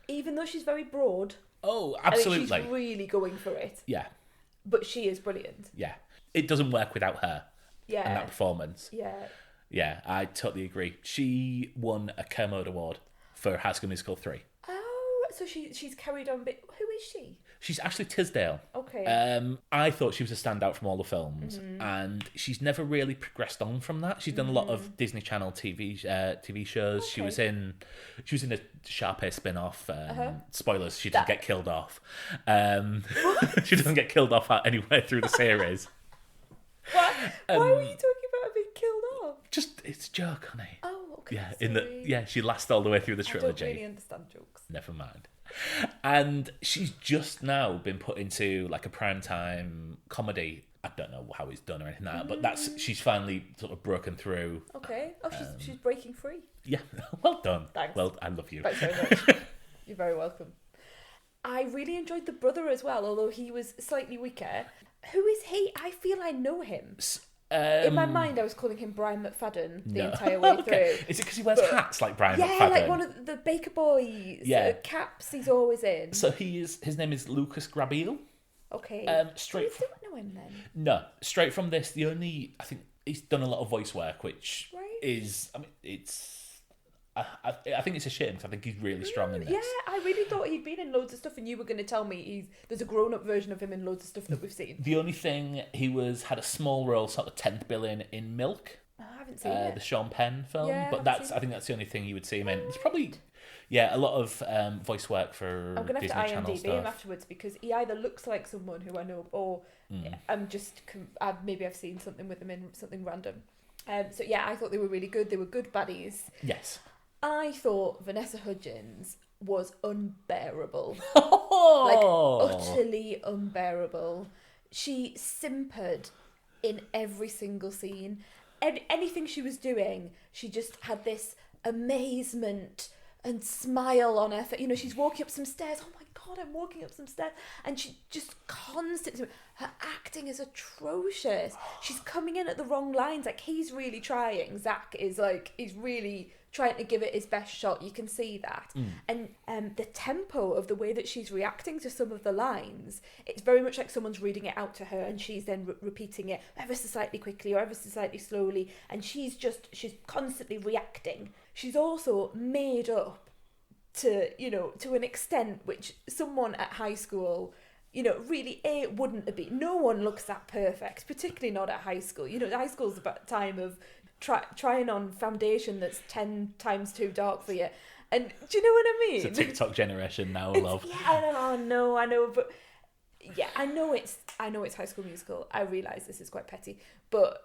Even though she's very broad. Oh, absolutely. I think she's really going for it. Yeah. But she is brilliant. Yeah. It doesn't work without her. Yeah. And that performance. Yeah. Yeah, I totally agree. She won a Kermode Award for High School Musical 3. Oh, So she's carried on. But who is she? She's Ashley Tisdale. Okay. I thought she was a standout from all the films, and she's never really progressed on from that. She's done a lot of Disney Channel TV shows. Okay. She was in a Sharpay spin-off. Spoilers: she doesn't get killed off. She doesn't get killed off anywhere through the series. Why were you talking about her being killed off? Just it's a joke, honey. Oh, okay. Yeah, she lasts all the way through the trilogy. I don't really understand jokes. Never mind. And she's just now been put into like a primetime comedy. I don't know how it's done or anything like that, but she's finally sort of broken through. Okay. Oh, she's breaking free. Yeah, well done. Thanks. Well, I love you. Thanks very much. You're very welcome. I really enjoyed the brother as well, although he was slightly weaker. Who is he? I feel I know him. In my mind, I was calling him Brian McFadden the entire way through. Is it because he wears hats like Brian McFadden? Yeah, like one of the Baker Boys. Yeah. Caps he's always in. So his name is Lucas Grabeel. Okay. Straight So you don't know him then? No, straight from this, I think he's done a lot of voice work, which Right. is, I think it's a shame because I think he's really strong in this. Yeah, I really thought he'd been in loads of stuff, and you were going to tell me there's a grown-up version of him in loads of stuff that we've seen. The only thing, he had a small role, sort of 10th billing in Milk. Oh, I haven't seen it. The Sean Penn film, Yeah, but I think that's the only thing you would see him in. It's probably, a lot of voice work for I'm going to Disney have to Channel IMDb stuff. him afterwards because he either looks like someone who I know or I'm just, maybe I've seen something with him in something random. So yeah, I thought they were really good. They were good buddies. Yes. I thought Vanessa Hudgens was unbearable. Oh! Like, utterly unbearable. She simpered in every single scene. Anything she was doing, she just had this amazement and smile on her face. You know, she's walking up some stairs. Oh my God, I'm walking up some stairs. And she just constantly... Her acting is atrocious. She's coming in at the wrong lines. Like, he's really trying. Zach is like... He's really... trying to give it his best shot. You can see that. And the tempo of the way that she's reacting to some of the lines, it's very much like someone's reading it out to her and she's then repeating it ever so slightly quickly or ever so slightly slowly, and she's constantly reacting. She's also made up to an extent which someone at high school really wouldn't have been. No one looks that perfect, particularly not at high school. High school's about the time of trying on foundation that's 10 times too dark for you. And do you know what I mean? It's a TikTok generation now, love. Yeah, I know, but yeah, I know it's High School Musical. I realise this is quite petty, but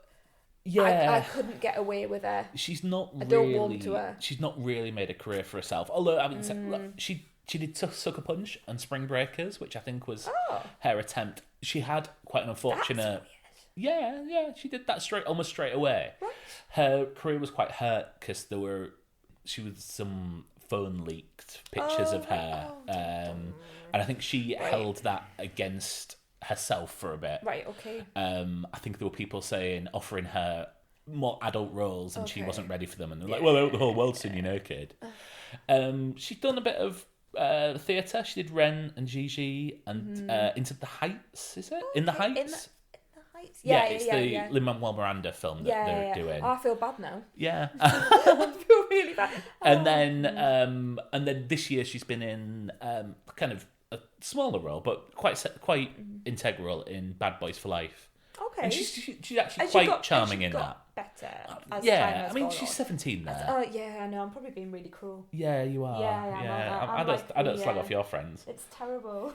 yeah, I couldn't get away with her. She's not I don't warm to her. She's not really made a career for herself. Although, I mean, she did Sucker Punch and Spring Breakers, which I think was her attempt. She had quite an unfortunate... Yeah, she did that almost straight away. Right. Her career was quite hurt because she was some phone leaked pictures of her, and I think she held that against herself for a bit. Right. Okay. I think there were people offering her more adult roles, and she wasn't ready for them, and they're like, "Well, the whole world's seen you naked." She's done a bit of theatre. She did Ren and Gigi and Into the Heights. Is it In the Heights? Yeah, it's the Lin-Manuel Miranda film that they're doing. Oh, I feel bad now. Yeah. I feel really bad. And then this year she's been in kind of a smaller role, but quite integral in Bad Boys for Life. Okay. And she's actually quite charming in that. Better. Yeah, I mean she's 17 there. Oh yeah, I know. I'm probably being really cruel. Yeah, you are. Yeah. I don't slag off your friends. It's terrible.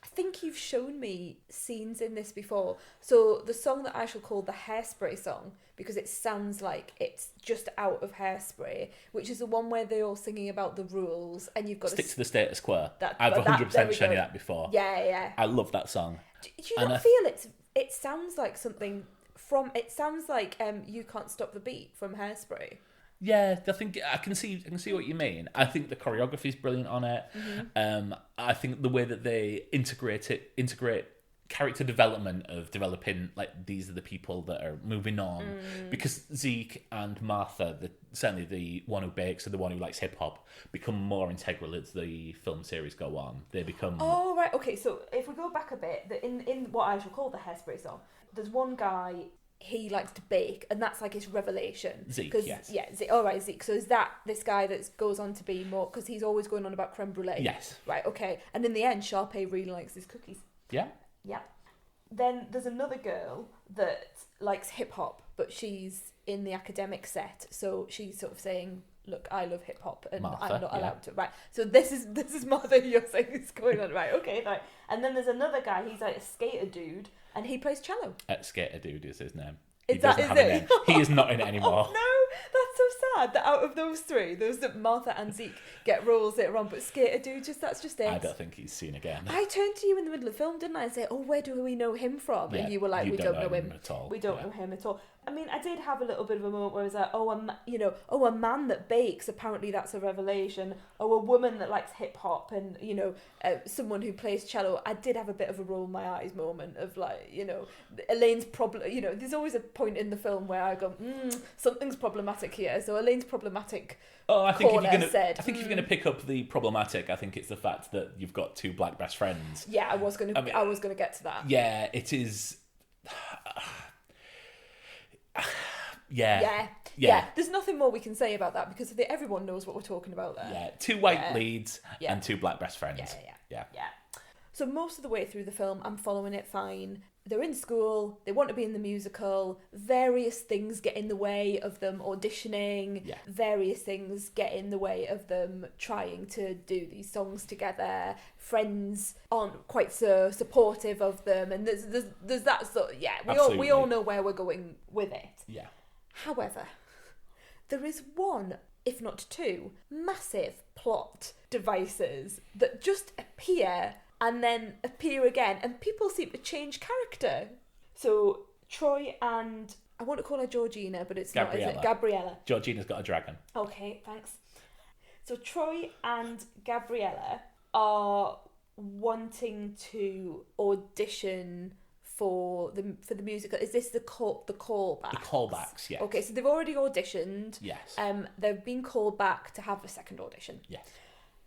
I think you've shown me scenes in this before. So the song that I shall call the Hairspray song, because it sounds like it's just out of Hairspray, which is the one where they're all singing about the rules and you've got Stick to the status quo. I've 100% shown you that before. Yeah. I love that song. Do you not feel it sounds like something from... It sounds like You Can't Stop the Beat from Hairspray. Yeah, I think I can see what you mean. I think the choreography is brilliant on it. I think the way that they integrate character development of developing, like, these are the people that are moving on, because Zeke and Martha, certainly the one who bakes and the one who likes hip hop, become more integral as the film series go on. They become... Oh right, okay. So if we go back a bit, in what I shall call the Hairspray song, there's one guy. he likes to bake, and that's like his revelation. Zeke, yes. Yeah, Zeke. All right, Zeke. So is that this guy that goes on to be more... Because he's always going on about creme brulee. Yes. Right, okay. And in the end, Sharpay really likes his cookies. Yeah. Yeah. Then there's another girl that likes hip-hop, but she's in the academic set, so she's sort of saying... Look, I love hip hop, and Martha, I'm not allowed to. Right, so this is Martha. You're saying is going on, right? Okay, right. And then there's another guy. He's like a skater dude, and he plays cello. Skater Dude is his name. Is that doesn't is have a it? name. He is not in it anymore. Oh, no, that's so sad. That out of those three, those that Martha and Zeke get roles later on, but skater dude, that's just it. I don't think he's seen again. I turned to you in the middle of the film, didn't I, and say, "Oh, where do we know him from?" Yeah, And you were like, "We don't know him at all. We don't know him at all." I mean, I did have a little bit of a moment where I was like, a man that bakes, apparently that's a revelation. Oh, a woman that likes hip hop, and, someone who plays cello. I did have a bit of a roll my eyes moment of like, Elaine's problem, there's always a point in the film where I go, something's problematic here. So Elaine's problematic. Oh, I think if you're going to pick up the problematic, I think it's the fact that you've got two black best friends. Yeah, I was going to get to that. Yeah, it is. Yeah. There's nothing more we can say about that because everyone knows what we're talking about there. Yeah, two white leads and two black best friends. Yeah. So most of the way through the film, I'm following it fine. They're in school, they want to be in the musical, various things get in the way of them auditioning, various things get in the way of them trying to do these songs together, friends aren't quite so supportive of them, and there's that sort of, we all know where we're going with it. Yeah. However, there is one, if not two, massive plot devices that just appear and then appear again, and people seem to change character. So Troy and, I want to call her Georgina, but it's not, is it? Gabriella. Georgina's got a dragon. Okay, thanks. So Troy and Gabriella are wanting to audition for the musical. Is this the callbacks? The callbacks, yes. Okay, so they've already auditioned. Yes. They've been called back to have a second audition. Yes.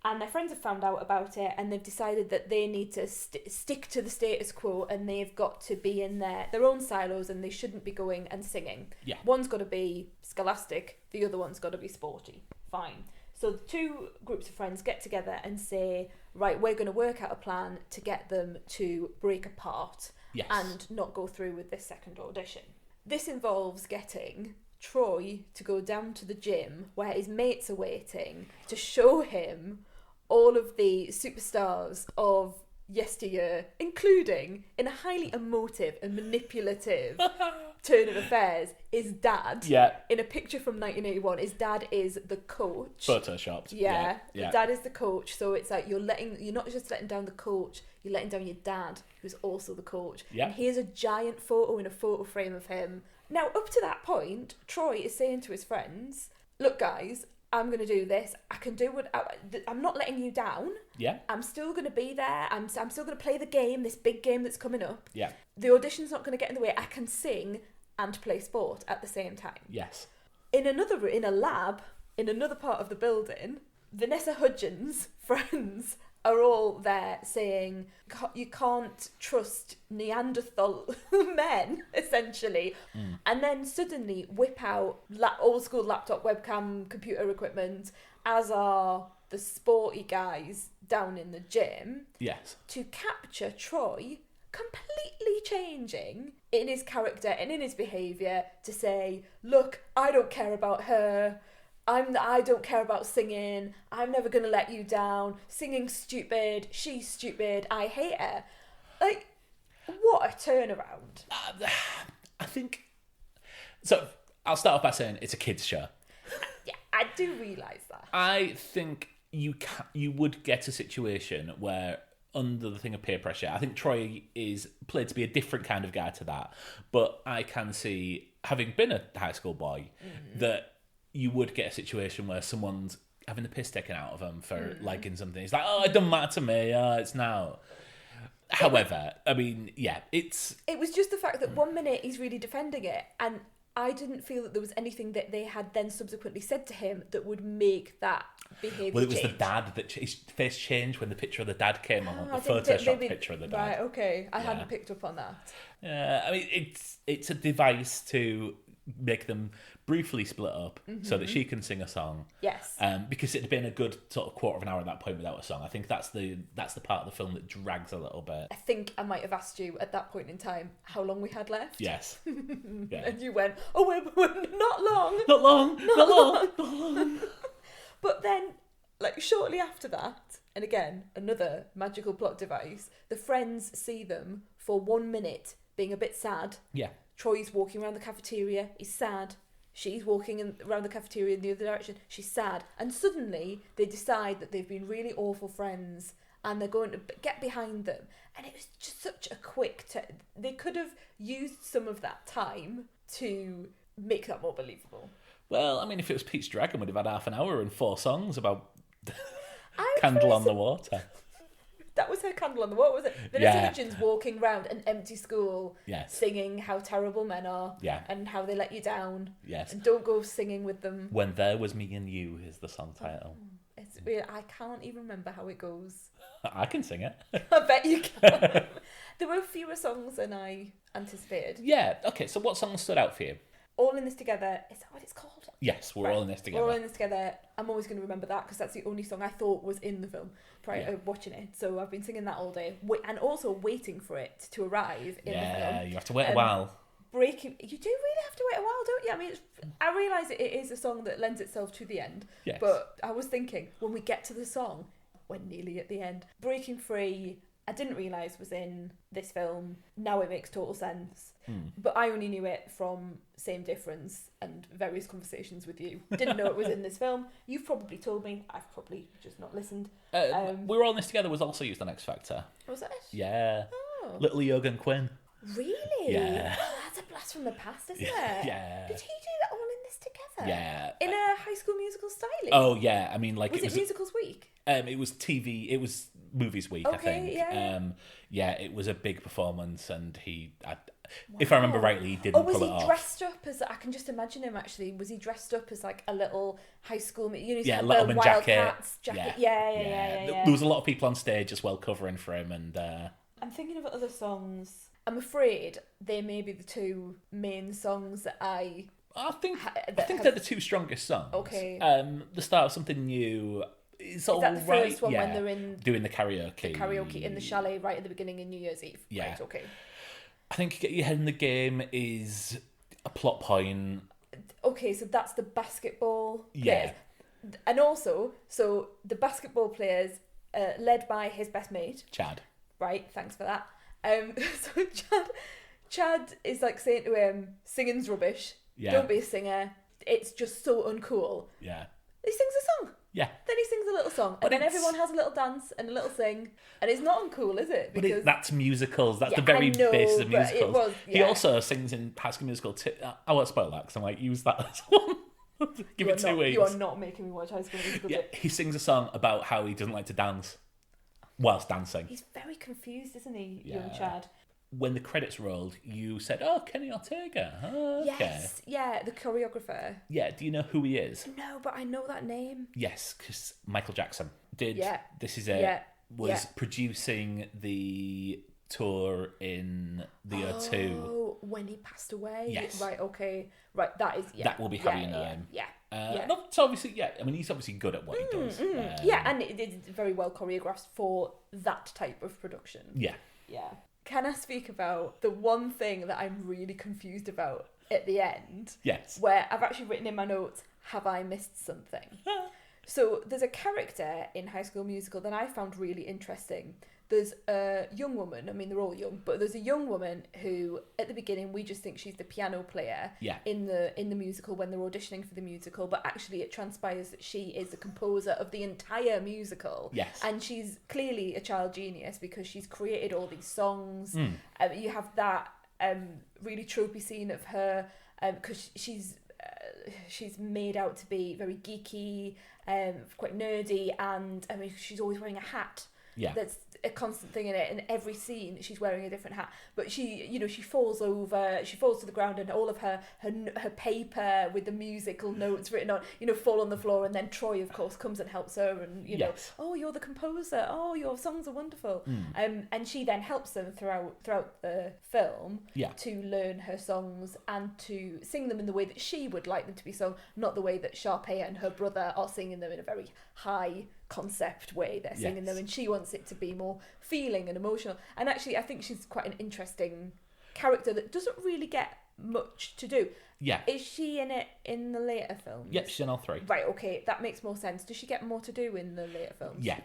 And their friends have found out about it, and they've decided that they need to stick to the status quo, and they've got to be in their own silos, and they shouldn't be going and singing. Yeah. One's got to be scholastic, the other one's got to be sporty. Fine. So the two groups of friends get together and say, right, we're going to work out a plan to get them to break apart and not go through with this second audition. This involves getting Troy to go down to the gym where his mates are waiting to show him all of the superstars of yesteryear, including, in a highly emotive and manipulative turn of affairs, his dad. Yeah. In a picture from 1981, his dad is the coach. Photoshopped. Yeah. His dad is the coach, so it's like you're not just letting down the coach, you're letting down your dad, who's also the coach. Yeah. And here's a giant photo in a photo frame of him. Now, up to that point, Troy is saying to his friends, look, guys, I'm going to do this. I can do what... I'm not letting you down. Yeah. I'm still going to be there. I'm still going to play the game, this big game that's coming up. Yeah. The audition's not going to get in the way. I can sing and play sport at the same time. Yes. In a lab, in another part of the building, Vanessa Hudgens' friends are all there saying you can't trust Neanderthal men, essentially. And then suddenly whip out old school laptop, webcam, computer equipment, as are the sporty guys down in the gym. Yes. To capture Troy completely changing in his character and in his behaviour to say, look, I don't care about her. I don't care about singing. I'm never going to let you down. Singing's stupid. She's stupid. I hate her. Like, what a turnaround. I think... So, I'll start off by saying it's a kids' show. Yeah, I do realise that. I think you would get a situation where, under the thing of peer pressure, I think Troy is played to be a different kind of guy to that. But I can see, having been a high school boy, that you would get a situation where someone's having the piss taken out of them for liking something. It's like, oh, it doesn't matter to me. It's now. However, I mean, yeah, it was just the fact that 1 minute he's really defending it, and I didn't feel that there was anything that they had then subsequently said to him that would make that behaviour Well, it was change. the dad that his face changed when the picture of the dad came on, I the think Photoshop maybe- picture of the dad. Right, okay. I hadn't picked up on that. I mean, it's a device to make them briefly split up so that she can sing a song. Yes. Because it had been a good sort of quarter of an hour at that point without a song. I think that's the part of the film that drags a little bit. I think I might have asked you at that point in time how long we had left. Yes. Yeah. And you went, oh, we're not long. Not long. Not long. Not long. But then, like, shortly after that, and again, another magical plot device, the friends see them for 1 minute being a bit sad. Yeah. Troy's walking around the cafeteria, he's sad. She's walking around the cafeteria in the other direction, she's sad. And suddenly, they decide that they've been really awful friends and they're going to get behind them. And it was just such a quick... They could have used some of that time to make that more believable. Well, I mean, if it was Pete's Dragon, we'd have had half an hour and 4 songs about I Candle on the thought- Water. That was her Candle on the Water, was it? Vanessa Hudgens walking around an empty school, Yes. singing how terrible men are, Yeah. and how they let you down, Yes. and don't go singing with them. When There Was Me and You is the song title. It's weird. I can't even remember how it goes. I can sing it. I bet you can. There were fewer songs than I anticipated. Yeah, okay, so what song stood out for you? All in This Together, is that what it's called? Yes, we're all in this together. We're all in this together. I'm always going to remember that because that's the only song I thought was in the film prior to watching it. So I've been singing that all day, and also waiting for it to arrive in the film. Yeah, you have to wait a while. You do really have to wait a while, don't you? I mean, I realise it is a song that lends itself to the end. Yes. But I was thinking, when we get to the song, we're nearly at the end. Breaking Free, I didn't realise was in this film. Now it makes total sense. But I only knew it from Same Difference and various conversations with you. Didn't know it was in this film. You've probably told me. I've probably just not listened. We're All in This Together was also used on X Factor. Was it? Yeah. Oh. Little Jurgen Quinn. Really? Yeah. Oh, that's a blast from the past, isn't it? Yeah. Did he do that All in This Together? Yeah. In a High School Musical styling? Oh, yeah. I mean, like... Was it Musicals Week? It was TV... It was Movies Week, I think. Yeah. Yeah, it was a big performance and if I remember rightly, he didn't was pull it he off. dressed up as... I can just imagine him, actually. Was he dressed up as, like, a little high school... You know, he's Yeah, got Letterman the jacket. Wildcats jacket. Yeah. There was a lot of people on stage as well covering for him and... I'm thinking of other songs. I'm afraid they may be the two main songs that I think they're the two strongest songs. Okay. The Start of Something New is all that the right. first one when they're in doing the karaoke? karaoke in the chalet right at the beginning in New Year's Eve. Yeah. Right, okay. I think Get Your Head in the Game is a plot point. Okay, so that's the basketball Yeah. players. And also, so the basketball players, led by his best mate. Chad. Right, thanks for that. So Chad is like saying to him, singing's rubbish. Yeah. Don't be a singer. It's just so uncool. Yeah. He sings a song. Yeah. Then he sings a little song. But And then it's- everyone has a little dance and a little sing. And it's not uncool, is it? But that's musicals. That's Yeah, the very I know, basis of but it musicals. was- He yeah. also sings in High School Musical 2. I won't spoil that because I might use that as one. Give it 2 weeks. You are not making me watch High School Musical. Yeah, he sings a song about how he doesn't like to dance whilst dancing. He's very confused, isn't he, Yeah. young Chad? When the credits rolled, you said, "Oh, Kenny Ortega." Oh, okay. Yes, yeah, the choreographer. Yeah. Do you know who he is? No, but I know that name. Yes, because Michael Jackson did. Yeah. This is it. Yeah. Was Yeah. producing the tour in the year 2. Oh, when he passed away. Yes. Right. Okay. Right. That is. Yeah, That will be how yeah, you know yeah, him. Yeah. And it's obviously, yeah. I mean, he's obviously good at what he does. Yeah, and it is very well choreographed for that type of production. Yeah. Yeah. Can I speak about the one thing that I'm really confused about at the end? Yes. Where I've actually written in my notes, have I missed something? So there's a character in High School Musical that I found really interesting. There's a young woman, I mean they're all young, but there's a young woman who at the beginning we just think she's the piano player in the musical when they're auditioning for the musical, but actually it transpires that she is the composer of the entire musical. Yes. And she's clearly a child genius because she's created all these songs. You have that really tropey scene of her because she's made out to be very geeky, quite nerdy, and I mean she's always wearing a hat. Yeah. That's a constant thing in it. In every scene, she's wearing a different hat. But she falls over, she falls to the ground, and all of her paper with the musical notes written on, fall on the floor. And then Troy, of course, comes and helps her, and Yes. oh, you're the composer. Oh, your songs are wonderful. And she then helps them throughout the film to learn her songs and to sing them in the way that she would like them to be sung, not the way that Sharpay and her brother are singing them in a very high concept way. They're singing them, and she wants it to be more feeling and emotional. And actually, I think she's quite an interesting character that doesn't really get much to do. Yeah. Is she in it in the later films? Yep, she's in all three. Right, okay, that makes more sense. Does she get more to do in the later films? Yeah.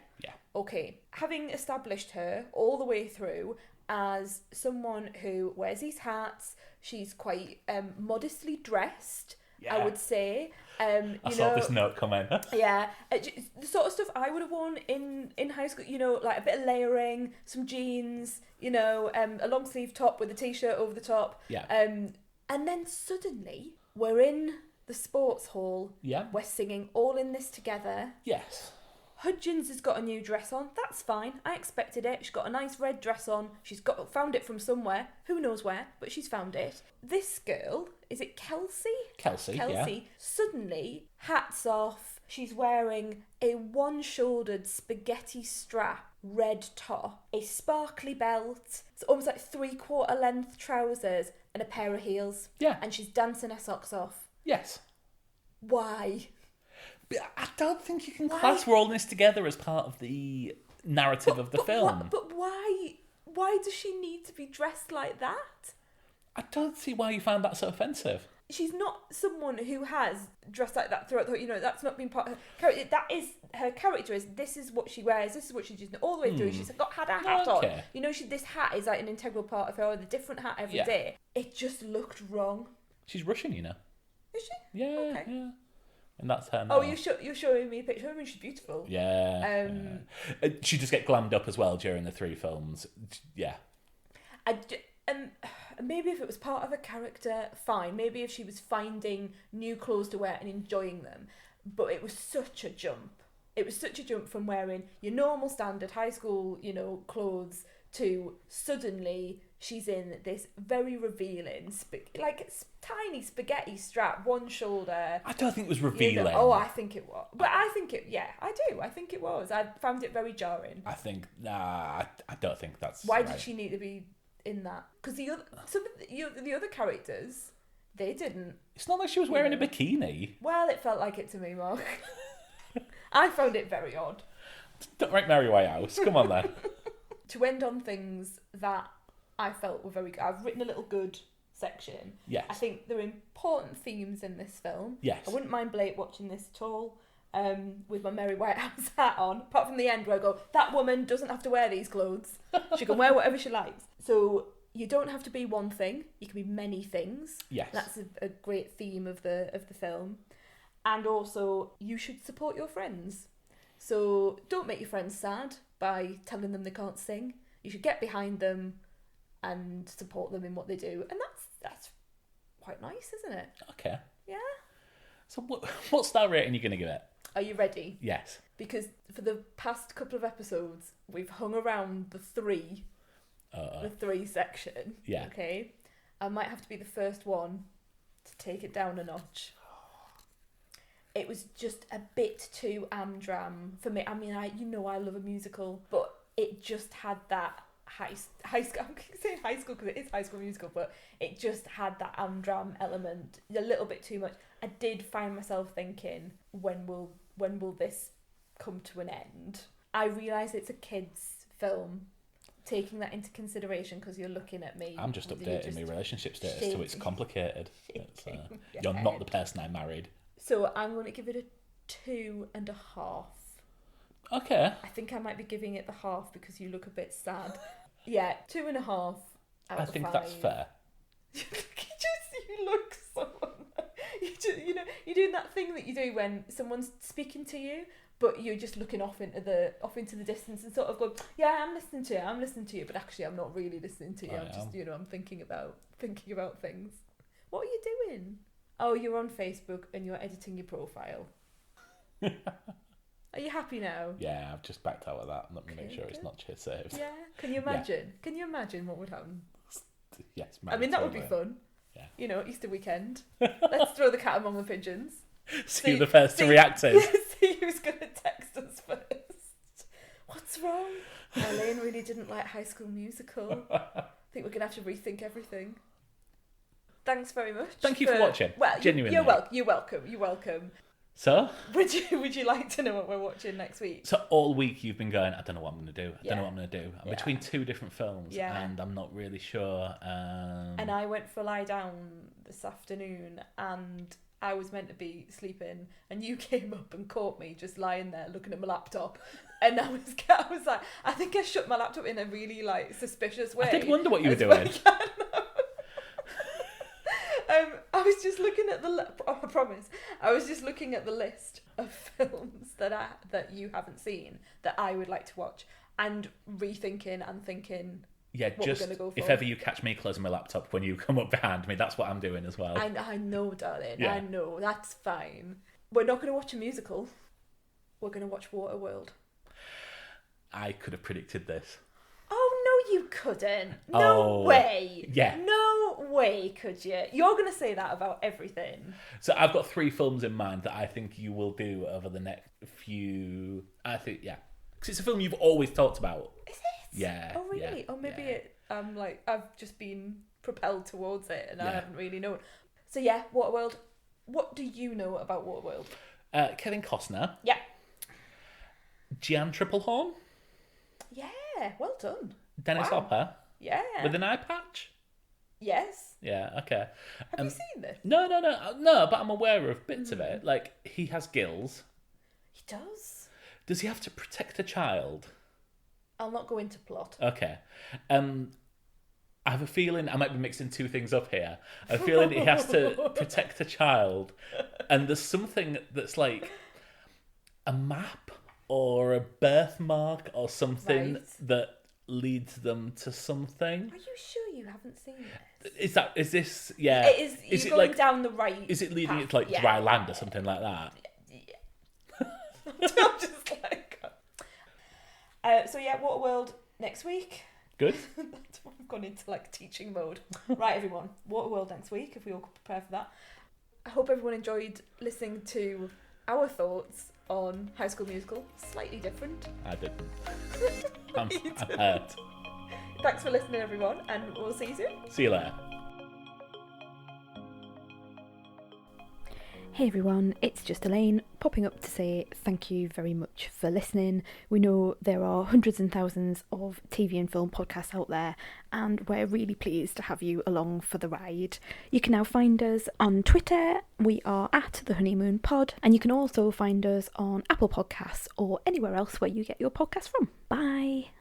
Okay, having established her all the way through as someone who wears these hats, she's quite modestly dressed, I would say. I saw this note come in. Yeah, the sort of stuff I would have worn in high school, like a bit of layering, some jeans, a long sleeve top with a t-shirt over the top. Yeah. And then suddenly, we're in the sports hall. Yeah. We're singing all in this together. Yes. Hudgens has got a new dress on. That's fine. I expected it. She's got a nice red dress on. She's found it from somewhere. Who knows where, but she's found it. This girl, is it Kelsey? Kelsey, yeah. Suddenly, hats off. She's wearing a one-shouldered spaghetti strap red top, a sparkly belt, it's almost like 3/4 length trousers, and a pair of heels. Yeah. And she's dancing her socks off. Yes. Why? But I don't think you can class we're all in this together as part of the narrative of the film. But why? Why does she need to be dressed like that? I don't see why you found that so offensive. She's not someone who has dressed like that throughout the that's not been part of her character. That is her character. This is what she wears. This is what she's using all the way through. She's had a hat on. This hat is like an integral part of her. Or the different hat every day. It just looked wrong. She's Russian, Is she? Yeah. Okay. Yeah. And that's her now. Oh, you're showing me a picture. I mean, she's beautiful. Yeah. She just get glammed up as well during the three films. Yeah. Maybe if it was part of a character, fine. Maybe if she was finding new clothes to wear and enjoying them. But it was such a jump. It was such a jump from wearing your normal standard high school, clothes to suddenly she's in this very revealing, tiny spaghetti strap, one shoulder. I don't think it was revealing. I think it was. But I think it, I do. I think it was. I found it very jarring. I don't think that's Why right. did she need to be in that? Because the other characters, they didn't. It's not like she was wearing a bikini. Well, it felt like it to me, Mark. I found it very odd. Don't write Mary Whitehouse. Come on then. To end on things that I felt were very good, I've written a little good section. Yes. I think there are important themes in this film. Yes. I wouldn't mind Blake watching this at all. With my Mary Whitehouse hat on, apart from the end where I go, that woman doesn't have to wear these clothes. She can wear whatever she likes. So you don't have to be one thing. You can be many things. Yes. That's a great theme of the film. And also, you should support your friends. So don't make your friends sad by telling them they can't sing. You should get behind them and support them in what they do. And that's quite nice, isn't it? Okay. Yeah? So what star rating are you going to give it? Are you ready? Yes. Because for the past couple of episodes, we've hung around the three section. Yeah. Okay? I might have to be the first one to take it down a notch. It was just a bit too amdram for me. I mean, I love a musical, but it just had that high school. I'm saying high school because it is High School Musical, but it just had that amdram element a little bit too much. I did find myself thinking, when will this come to an end? I realise it's a kids' film. Taking that into consideration because you're looking at me. I'm just updating my relationship status, so it's complicated. You're not the person I married. So I'm going to give it a 2.5. Okay. I think I might be giving it the half because you look a bit sad. Yeah, 2.5 out of 5. I think that's fair. You look so... you're doing that thing that you do when someone's speaking to you, but you're just looking off into the distance and sort of going, yeah, I'm listening to you, but actually I'm not really listening to you. I'm just, I'm thinking about things. What are you doing? Oh, you're on Facebook and you're editing your profile. Are you happy now? Yeah, I've just backed out of that. Let me make sure it's not saved. Yeah. Can you imagine? Can you imagine what would happen? Yes, I mean, that would be fun. Yeah. You know, Easter weekend. Let's throw the cat among the pigeons. See who the first to react is. See who's going to text us first. What's wrong? Elaine really didn't like High School Musical. I think we're going to have to rethink everything. Thanks very much. Thank you for watching. Well, genuinely. You're welcome. So? Would you like to know what we're watching next week? So all week you've been going, I don't know what I'm going to do. I'm between two different films and I'm not really sure. And I went for lie down this afternoon and I was meant to be sleeping and you came up and caught me just lying there looking at my laptop. And I was like, I think I shut my laptop in a really like suspicious way. I did wonder what you were doing. I was just looking at I promise. I was just looking at the list of films that you haven't seen that I would like to watch, and rethinking and thinking. Yeah, what just we're gonna go for. If ever you catch me closing my laptop when you come up behind me, that's what I'm doing as well. I know, darling. Yeah. I know. That's fine. We're not going to watch a musical. We're going to watch Waterworld. I could have predicted this. Oh, no, you couldn't. No way. Yeah. No way could you. You're going to say that about everything. So I've got 3 films in mind that I think you will do over the next few... I think, yeah. Because it's a film you've always talked about. Is it? Yeah. Oh, really? Yeah, Or maybe I've just been propelled towards it and I haven't really known. So yeah, Waterworld. What do you know about Waterworld? Kevin Costner. Yeah. Gian Triplehorn. Yeah, well done. Dennis Hopper. Yeah. With an eye patch. Yes. Yeah, okay. Have you seen this? No, but I'm aware of bits of it. Like, he has gills. He does. Does he have to protect a child? I'll not go into plot. Okay. I have a feeling I might be mixing 2 things up here. I have a feeling he has to protect a child, and there's something that's like a map or a birthmark or something that leads them to something. Are you sure you haven't seen this? Is this? Yeah. It is. Is You're it going like down the right? Is it leading path? it to like dry land or something like that? Yeah. I'm just like. So yeah, Waterworld next week. Good. I've gone into like teaching mode. Right, everyone, Waterworld next week. If we all could prepare for that. I hope everyone enjoyed listening to our thoughts on High School Musical. Slightly different. I didn't. I'm hurt. Thanks for listening, everyone, and we'll see you soon. See you later. Hey everyone, it's just Elaine popping up to say thank you very much for listening. We know there are hundreds and thousands of TV and film podcasts out there, and we're really pleased to have you along for the ride. You can now find us on Twitter. We are at The Honeymoon Pod, and you can also find us on Apple Podcasts or anywhere else where you get your podcasts from. Bye.